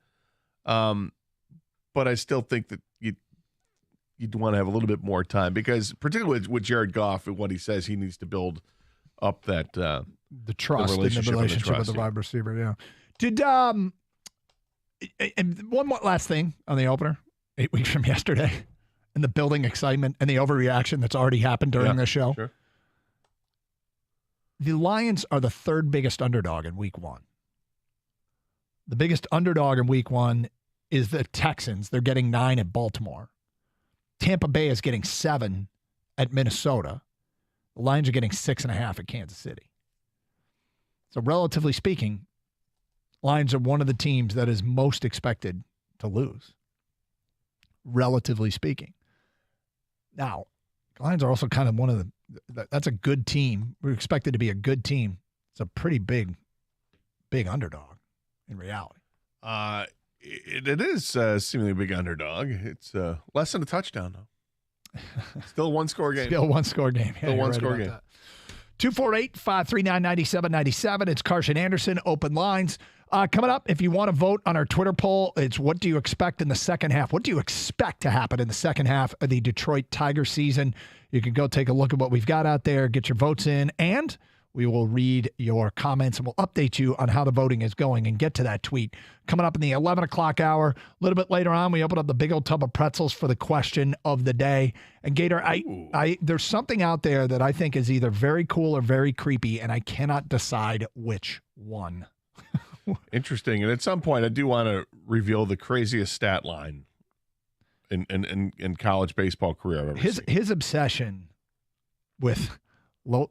But I still think that you'd want to have a little bit more time, because particularly with Jared Goff and what he says, he needs to build up that the trust in the relationship with the wide receiver. Yeah. Did and one more last thing on the opener 8 weeks from yesterday, and the building excitement and the overreaction that's already happened during this show. Sure. The Lions are the third biggest underdog in week one. The biggest underdog in week one is the Texans. They're getting 9 at Baltimore. Tampa Bay is getting 7 at Minnesota. The Lions are getting 6.5 at Kansas City. So relatively speaking, Lions are one of the teams that is most expected to lose. Relatively speaking. Now, Lions are also kind of one of that's a good team. We're expected to be a good team. It's a pretty big underdog in reality. It is seemingly a big underdog. It's less than a touchdown, though. Still a one-score game. Still a one-score game. Yeah, Still one-score game. 248-539-9797. It's Carson Anderson, Open Lines. Coming up, if you want to vote on our Twitter poll, it's what do you expect in the second half? What do you expect to happen in the second half of the Detroit Tigers season? You can go take a look at what we've got out there, get your votes in, and we will read your comments and we'll update you on how the voting is going and get to that tweet. Coming up in the 11 o'clock hour, a little bit later on, we open up the big old tub of pretzels for the question of the day. And Gator, there's something out there that I think is either very cool or very creepy, and I cannot decide which one. Interesting. And at some point, I do want to reveal the craziest stat line in college baseball career I've ever seen. His obsession with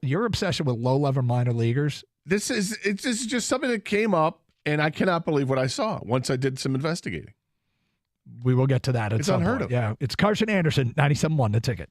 your obsession with low-level minor leaguers. This is just something that came up, and I cannot believe what I saw once I did some investigating. We will get to that. It's unheard of. Yeah, it's Carson Anderson, 97.1 The Ticket.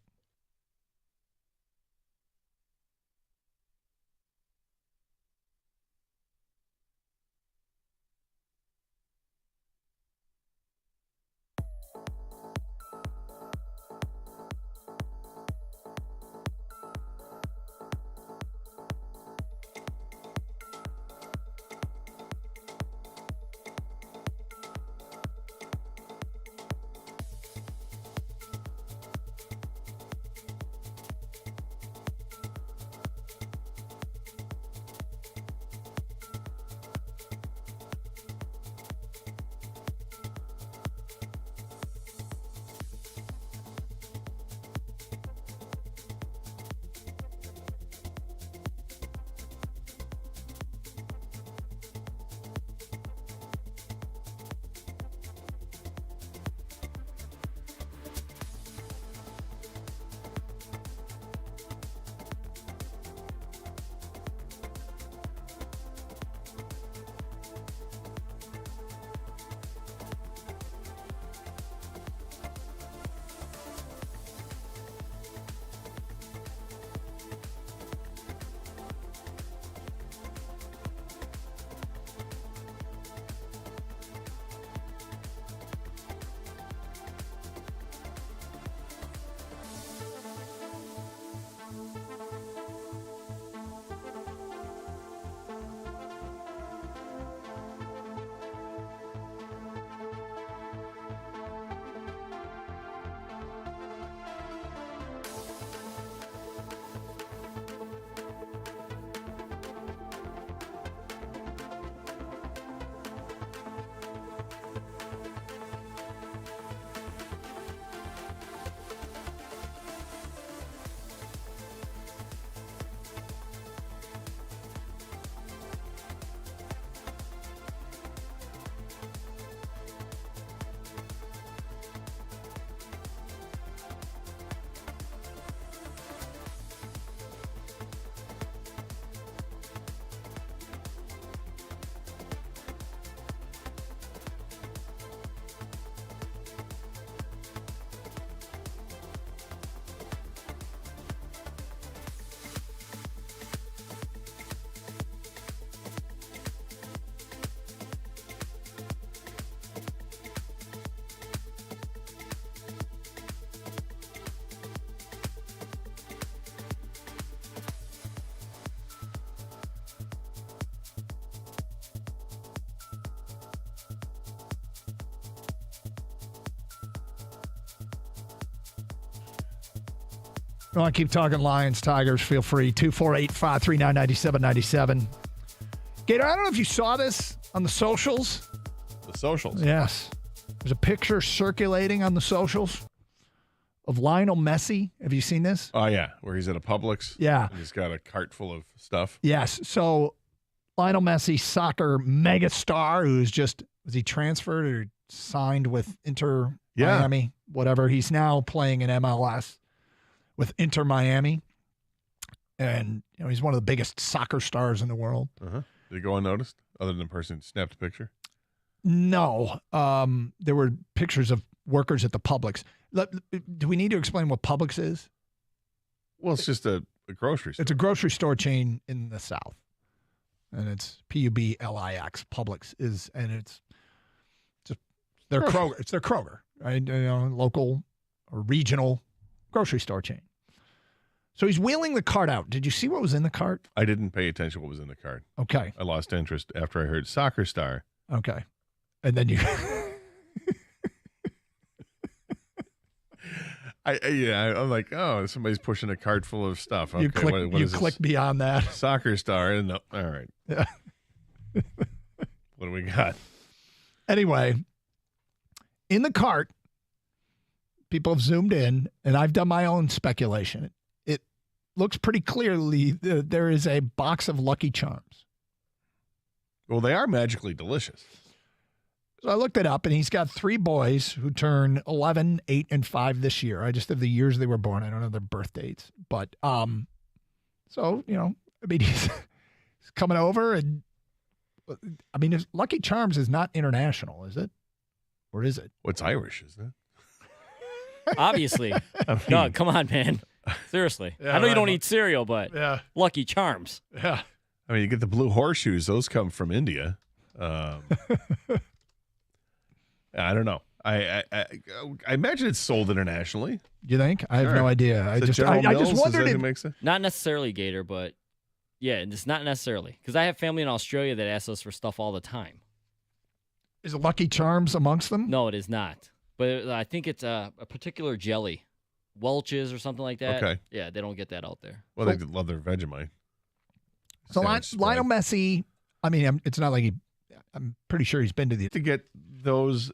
You want to keep talking Lions, Tigers, feel free. 248-539-9797. Gator, I don't know if you saw this on the socials. The socials? Yes. There's a picture circulating on the socials of Lionel Messi. Have you seen this? Oh, yeah, where he's at a Publix. Yeah. And he's got a cart full of stuff. Yes. So Lionel Messi, soccer megastar, who's just, was he transferred or signed with Inter Miami, whatever. He's now playing in MLS with Inter Miami. And he's one of the biggest soccer stars in the world. Did he go unnoticed other than the person who snapped a picture? No. There were pictures of workers at the Publix. Do we need to explain what Publix is? Well, it's just a grocery store. It's a grocery store chain in the South. And it's Publix. Publix is, and it's their Kroger. It's their Kroger, right? Local or regional grocery store chain. So he's wheeling the cart out. Did you see what was in the cart? I didn't pay attention what was in the cart. Okay. I lost interest after I heard soccer star. Okay. And then you... I'm like, oh, somebody's pushing a cart full of stuff. Okay, you click beyond that. Soccer star. And all right. Yeah. What do we got? Anyway, in the cart, people have zoomed in, and I've done my own speculation. It looks pretty clearly there is a box of Lucky Charms. Well, they are magically delicious. So I looked it up, and he's got 3 boys who turn 11, 8, and 5 this year. I just have the years they were born. I don't know their birth dates. But, so, he's coming over, and, Lucky Charms is not international, is it? Or is it? Well, it's Irish, isn't it? Obviously. No, come on, man. Seriously. Yeah, I know you don't right. eat cereal, but Lucky Charms. Yeah. I mean, you get the blue horseshoes. Those come from India. I don't know. I imagine it's sold internationally. You think? I have no idea. I just wondered if Not necessarily, Gator, but yeah, it's not necessarily. Because I have family in Australia that asks us for stuff all the time. Is Lucky Charms amongst them? No, it is not. But I think it's a particular jelly. Welch's or something like that. Okay. Yeah, they don't get that out there. Well, they love their Vegemite. So Lionel Messi, it's not like I'm pretty sure he's been to get those